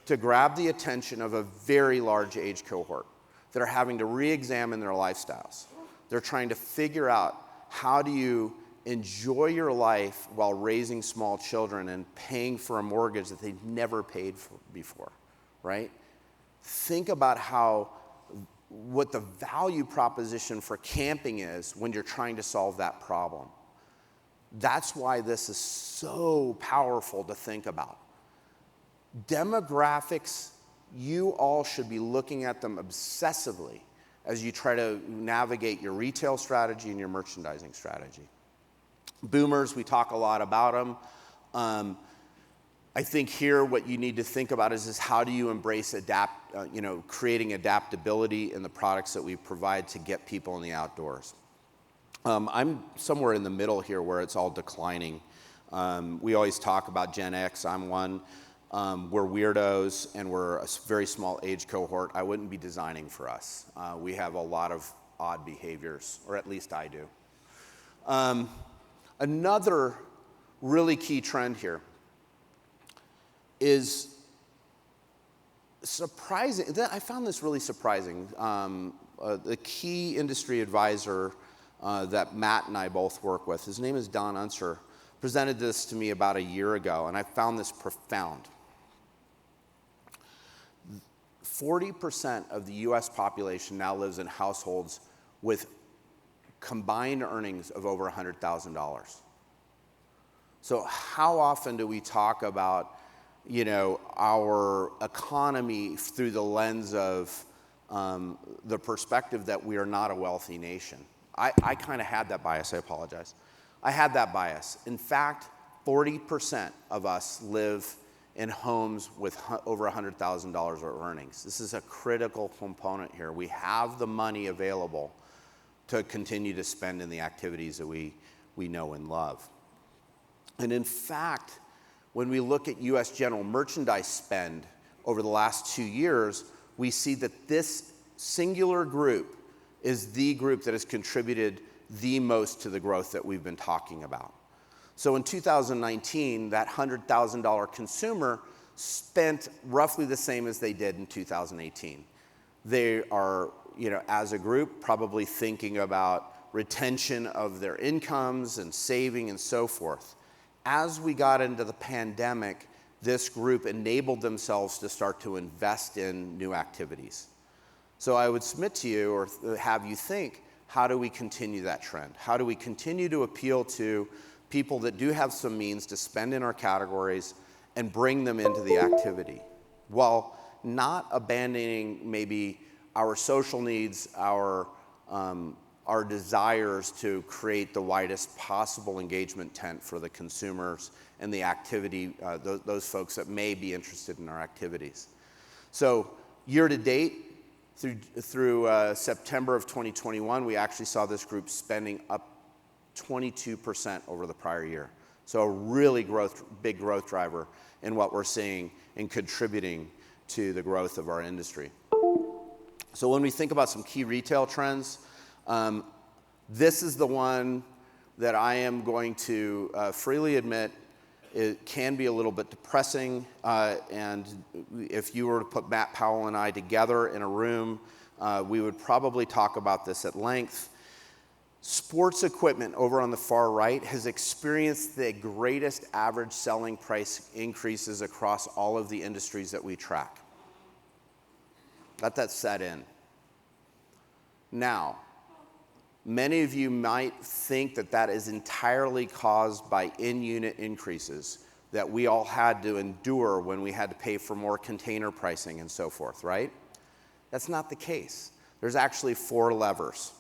to grab the attention of a very large age cohort that are having to re-examine their lifestyles. They're trying to figure out, how do you enjoy your life while raising small children and paying for a mortgage that they've never paid for before, right? Think about what the value proposition for camping is when you're trying to solve that problem. That's why this is so powerful to think about. Demographics, you all should be looking at them obsessively as you try to navigate your retail strategy and your merchandising strategy. Boomers, we talk a lot about them. I think here what you need to think about is how do you embrace creating adaptability in the products that we provide to get people in the outdoors. I'm somewhere in the middle here where it's all declining. We always talk about Gen X. I'm one. We're weirdos and we're a very small age cohort. I wouldn't be designing for us. We have a lot of odd behaviors, or at least I do. Another really key trend here is surprising. I found this really surprising. The key industry advisor that Matt and I both work with, his name is Don Unser, presented this to me about a year ago, and I found this profound. 40% of the US population now lives in households with combined earnings of over $100,000. So how often do we talk about, our economy through the lens of the perspective that we are not a wealthy nation? I kind of had that bias. I apologize. I had that bias. In fact, 40% of us live in homes with over $100,000 of earnings. This is a critical component here. We have the money available to continue to spend in the activities that we know and love. And in fact, when we look at US general merchandise spend over the last 2 years, we see that this singular group is the group that has contributed the most to the growth that we've been talking about. So in 2019, that $100,000 consumer spent roughly the same as they did in 2018. They are, as a group, probably thinking about retention of their incomes and saving and so forth. As we got into the pandemic, this group enabled themselves to start to invest in new activities. So I would submit to you, or have you think, how do we continue that trend? How do we continue to appeal to people that do have some means to spend in our categories and bring them into the activity, while not abandoning maybe our social needs, our desires to create the widest possible engagement tent for the consumers and the activity, those folks that may be interested in our activities. So year to date, through September of 2021, we actually saw this group spending up 22% over the prior year. So a really big growth driver in what we're seeing and contributing to the growth of our industry. So when we think about some key retail trends, This is the one that I am going to freely admit it can be a little bit depressing, and if you were to put Matt Powell and I together in a room, we would probably talk about this at length. Sports equipment over on the far right has experienced the greatest average selling price increases across all of the industries that we track. Let that set in. Now, many of you might think that that is entirely caused by in-unit increases that we all had to endure when we had to pay for more container pricing and so forth, right? That's not the case. There's actually 4 levers.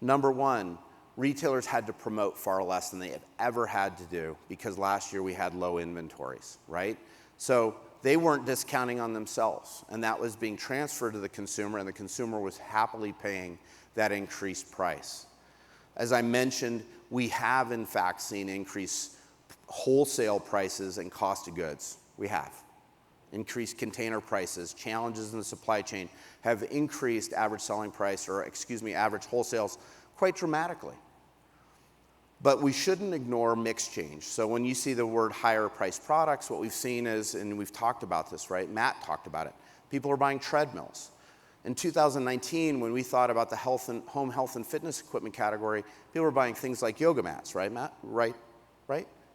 Number 1, retailers had to promote far less than they have ever had to do because last year we had low inventories, right? So they weren't discounting on themselves, and that was being transferred to the consumer, and the consumer was happily paying that increased price. As I mentioned, we have in fact seen increased wholesale prices and cost of goods. We have. Increased container prices, challenges in the supply chain have increased average selling price, or average wholesales quite dramatically. But we shouldn't ignore mix change. So when you see the word higher priced products, what we've seen is, and we've talked about this, right? Matt talked about it. People are buying treadmills. In 2019, when we thought about the home health and fitness equipment category, people were buying things like yoga mats, right, Matt? Right,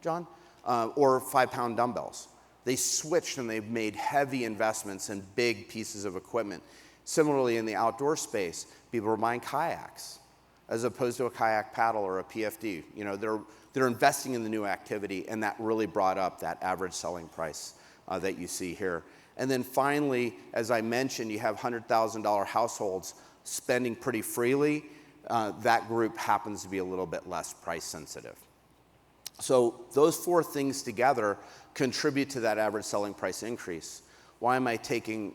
John? Or 5-pound dumbbells. They switched and they've made heavy investments in big pieces of equipment. Similarly, in the outdoor space, people were buying kayaks as opposed to a kayak paddle or a PFD. You know, they're investing in the new activity, and that really brought up that average selling price that you see here. And then finally, as I mentioned, you have $100,000 households spending pretty freely. That group happens to be a little bit less price sensitive. So those 4 things together contribute to that average selling price increase. Why am I taking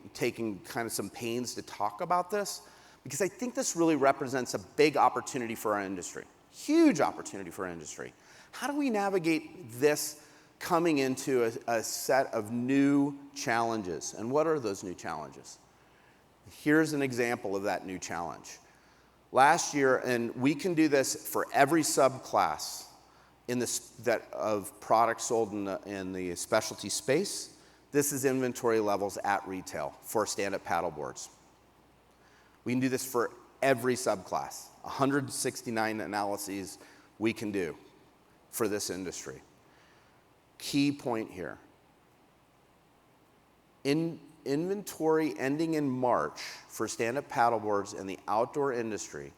kind of some pains to talk about this? Because I think this really represents a big opportunity for our industry, huge opportunity for our industry. How do we navigate this coming into a set of new challenges? And what are those new challenges? Here's an example of that new challenge. Last year, and we can do this for every subclass of products sold in the specialty space, this is inventory levels at retail for stand-up paddleboards. We can do this for every subclass, 169 analyses we can do for this industry. Key point here. Inventory ending in March for stand-up paddleboards in the outdoor industry,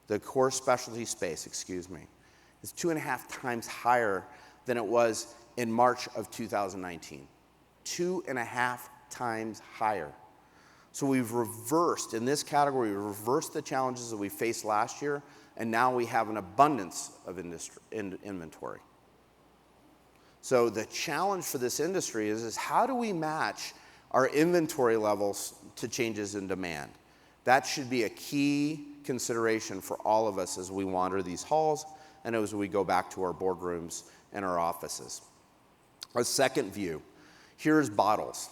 the core specialty space, is 2.5 times higher than it was in March of 2019. 2.5 times higher. So we've reversed, in this category, we've reversed the challenges that we faced last year, and now we have an abundance of inventory. So the challenge for this industry is how do we match our inventory levels to changes in demand? That should be a key consideration for all of us as we wander these halls and as we go back to our boardrooms and our offices. A second view, here's bottles.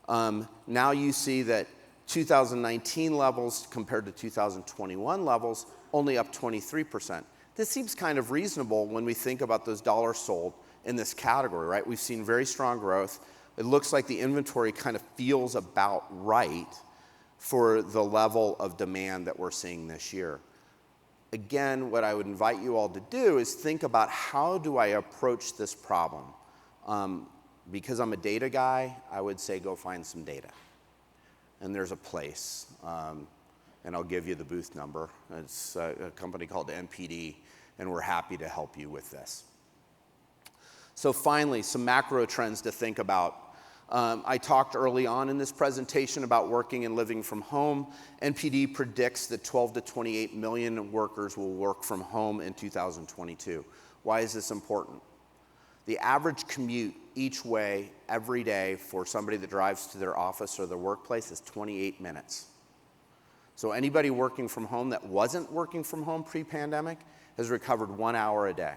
Now you see that 2019 levels compared to 2021 levels, only up 23%. This seems kind of reasonable when we think about those dollars sold in this category, right? We've seen very strong growth. It looks like the inventory kind of feels about right for the level of demand that we're seeing this year. Again, what I would invite you all to do is think about how do I approach this problem? Because I'm a data guy, I would say go find some data. And there's a place, and I'll give you the booth number. It's a company called NPD, and we're happy to help you with this. So finally, some macro trends to think about. I talked early on in this presentation about working and living from home. NPD predicts that 12 to 28 million workers will work from home in 2022. Why is this important? The average commute each way every day for somebody that drives to their office or their workplace is 28 minutes. So anybody working from home that wasn't working from home pre-pandemic has recovered 1 hour a day.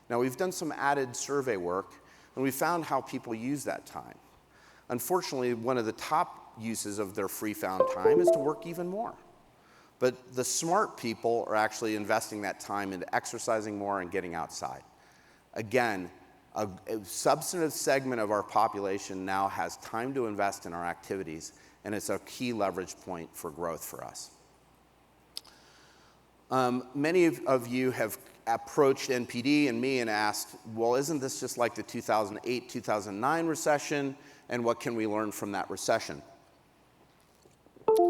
Now we've done some added survey work and we found how people use that time. Unfortunately, one of the top uses of their free found time is to work even more. But the smart people are actually investing that time into exercising more and getting outside. Again, a substantive segment of our population now has time to invest in our activities, and it's a key leverage point for growth for us. Many of you have approached NPD and me and asked, well, isn't this just like the 2008, 2009 recession, and what can we learn from that recession?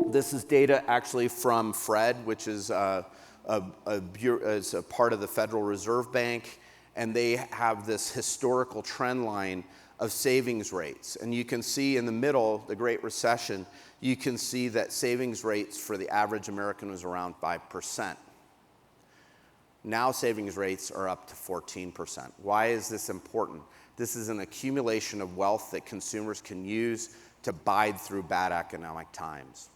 This is data actually from Fred, which is a part of the Federal Reserve Bank, and they have this historical trend line of savings rates. And you can see in the middle, the Great Recession, you can see that savings rates for the average American was around 5%. Now savings rates are up to 14%. Why is this important? This is an accumulation of wealth that consumers can use to bide through bad economic times.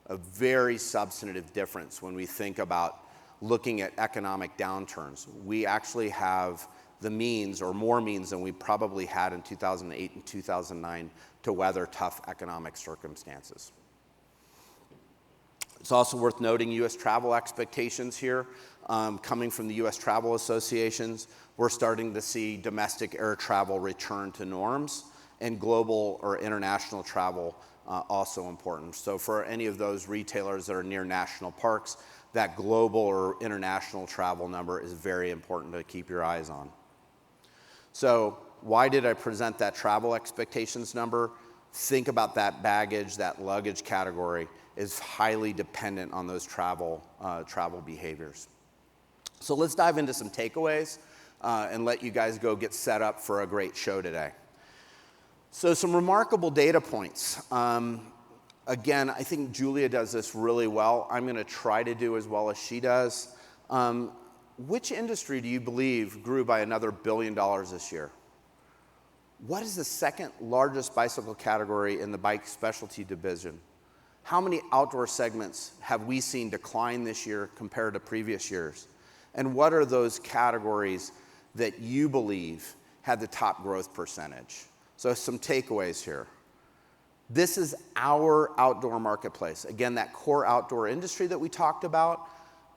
A very substantive difference when we think about looking at economic downturns. We actually have the means, or more means than we probably had in 2008 and 2009, to weather tough economic circumstances. It's also worth noting U.S. travel expectations here. Coming from the U.S. travel associations, we're starting to see domestic air travel return to norms, and global or international travel also important. So for any of those retailers that are near national parks, that global or international travel number is very important to keep your eyes on. So why did I present that travel expectations number? Think about that baggage, that luggage category is highly dependent on those travel behaviors. So let's dive into some takeaways and let you guys go get set up for a great show today. So some remarkable data points. Again, I think Julia does this really well. I'm going to try to do as well as she does. Which industry do you believe grew by another $1 billion this year? What is the second largest bicycle category in the bike specialty division? How many outdoor segments have we seen decline this year compared to previous years? And what are those categories that you believe had the top growth percentage? So some takeaways here. This is our outdoor marketplace. Again, that core outdoor industry that we talked about.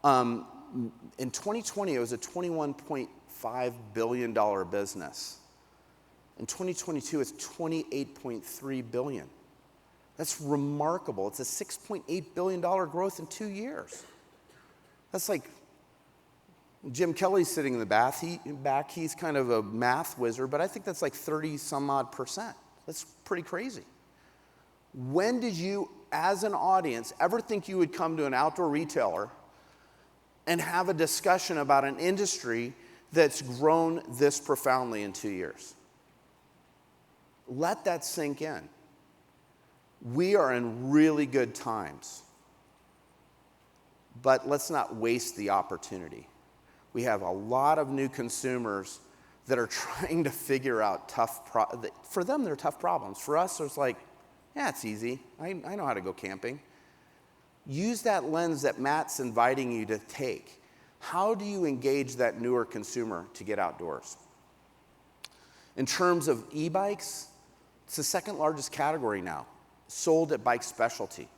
In 2020, it was a $21.5 billion business. In 2022, it's $28.3 billion. That's remarkable. It's a $6.8 billion growth in 2 years. That's like Jim Kelly's sitting in the back. He's kind of a math wizard, but I think that's like 30 some odd %. That's pretty crazy. When did you, as an audience, ever think you would come to an outdoor retailer and have a discussion about an industry that's grown this profoundly in 2 years? Let that sink in. We are in really good times, but let's not waste the opportunity. We have a lot of new consumers that are trying to figure out for them, they're tough problems. For us, it's like, yeah, it's easy. I know how to go camping. Use that lens that Matt's inviting you to take. How do you engage that newer consumer to get outdoors? In terms of e-bikes, it's the second largest category now, sold at bike specialty.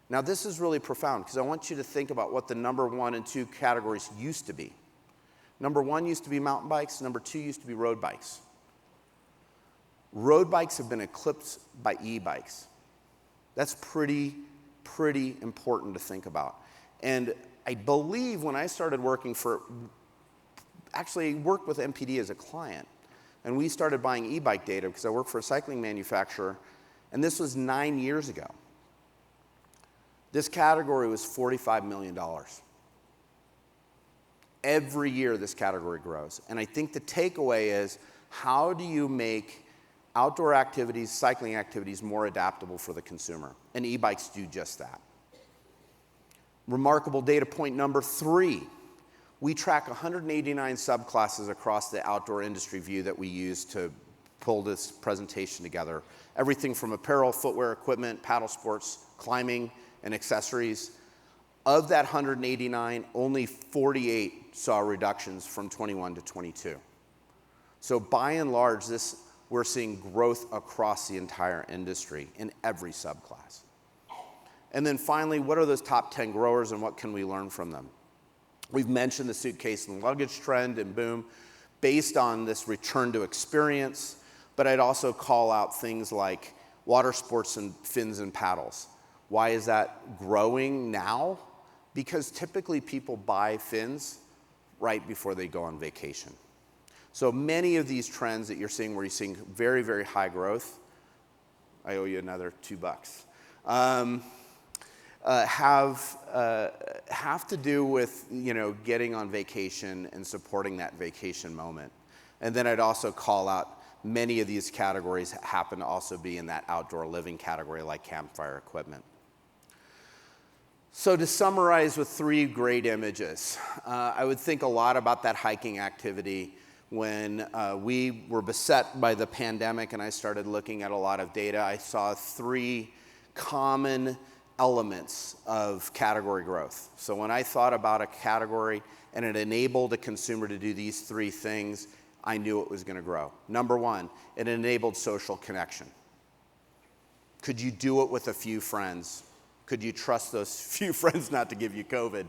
Now this is really profound because I want you to think about what the number 1 and 2 categories used to be. Number 1 used to be mountain bikes, number 2 used to be road bikes. Road bikes have been eclipsed by e-bikes. That's pretty important to think about. And I believe when I started working worked with NPD as a client, and we started buying e-bike data because I worked for a cycling manufacturer, and this was 9 years ago. This category was $45 million. Every year this category grows. And I think the takeaway is, how do you make outdoor activities, cycling activities, more adaptable for the consumer? And e-bikes do just that. Remarkable data point number 3. We track 189 subclasses across the outdoor industry view that we use to pull this presentation together. Everything from apparel, footwear, equipment, paddle sports, climbing, and accessories. Of that 189, only 48 saw reductions from 21 to 22. So by and large, we're seeing growth across the entire industry in every subclass. And then finally, what are those top 10 growers and what can we learn from them? We've mentioned the suitcase and luggage trend and boom, based on this return to experience, but I'd also call out things like water sports and fins and paddles. Why is that growing now? Because typically people buy fins right before they go on vacation. So many of these trends that you're seeing where you're seeing very, very high growth, I owe you another $2, have to do with getting on vacation and supporting that vacation moment. And then I'd also call out many of these categories happen to also be in that outdoor living category like campfire equipment. So to summarize with 3 great images, I would think a lot about that hiking activity when we were beset by the pandemic and I started looking at a lot of data. I saw 3 common elements of category growth. So when I thought about a category and it enabled a consumer to do these 3 things, I knew it was going to grow. Number 1, it enabled social connection. Could you do it with a few friends? Could you trust those few friends not to give you COVID?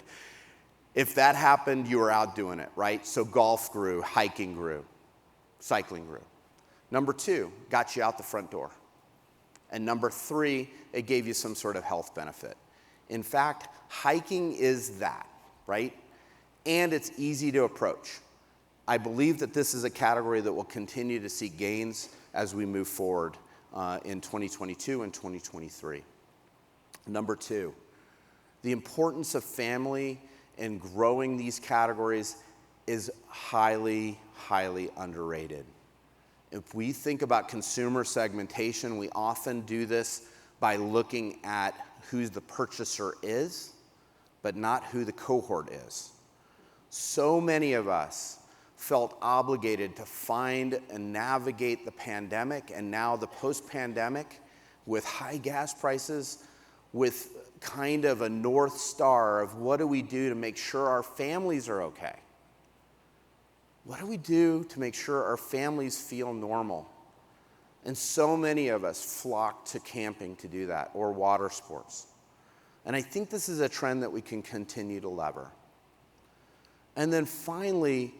If that happened, you were out doing it, right? So golf grew, hiking grew, cycling grew. Number 2, got you out the front door. And number 3, it gave you some sort of health benefit. In fact, hiking is that, right? And it's easy to approach. I believe that this is a category that will continue to see gains as we move forward in 2022 and 2023. Number 2, the importance of family and growing these categories is highly, highly underrated. If we think about consumer segmentation, we often do this by looking at who the purchaser is, but not who the cohort is. So many of us felt obligated to find and navigate the pandemic and now the post-pandemic with high gas prices, with kind of a North Star of what do we do to make sure our families are okay? What do we do to make sure our families feel normal? And so many of us flock to camping to do that, or water sports. And I think this is a trend that we can continue to lever. And then finally,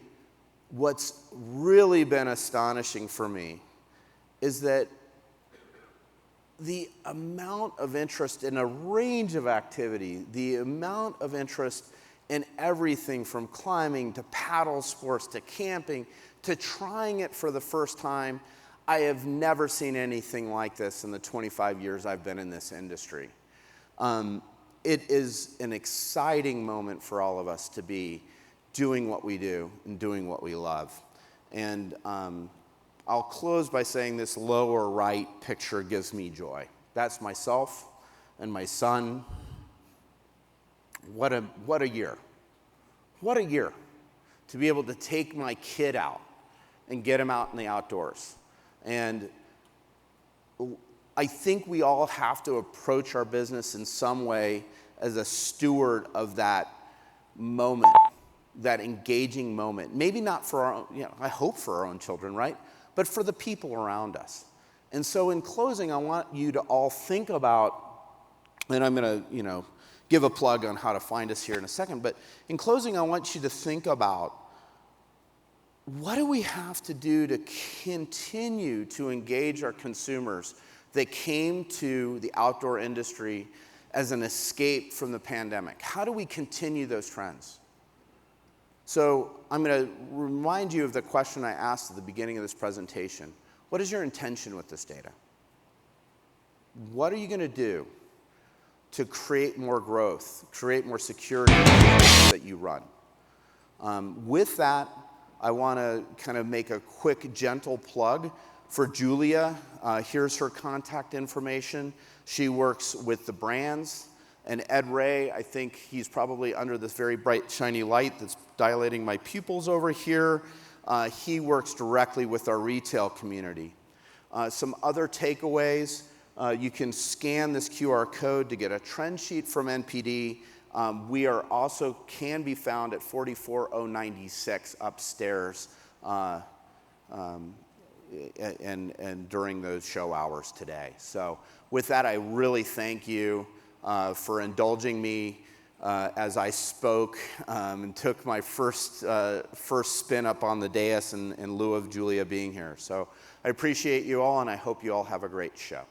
what's really been astonishing for me is that the amount of interest in a range of activity, the amount of interest in everything from climbing to paddle sports to camping to trying it for the first time, I have never seen anything like this in the 25 years I've been in this industry. It is an exciting moment for all of us to be doing what we do and doing what we love. And I'll close by saying this lower right picture gives me joy. That's myself and my son. What a year. What a year to be able to take my kid out and get him out in the outdoors. And I think we all have to approach our business in some way as a steward of that moment, that engaging moment. Maybe not for our own, I hope for our own children, right? But for the people around us. And so in closing, I want you to all think about, and I'm going to, give a plug on how to find us here in a second, but in closing, I want you to think about what do we have to do to continue to engage our consumers that came to the outdoor industry as an escape from the pandemic? How do we continue those trends? So I'm going to remind you of the question I asked at the beginning of this presentation. What is your intention with this data? What are you going to do to create more growth, create more security in the business that you run? With that, I want to kind of make a quick, gentle plug for Julia. Here's her contact information. She works with the brands. And Ed Ray, I think he's probably under this very bright, shiny light that's dilating my pupils over here. He works directly with our retail community. Some other takeaways, you can scan this QR code to get a trend sheet from NPD. We are also can be found at 44096 upstairs and during those show hours today. So with that, I really thank you. for indulging me as I spoke and took my first spin up on the dais in lieu of Julia being here. So I appreciate you all, and I hope you all have a great show.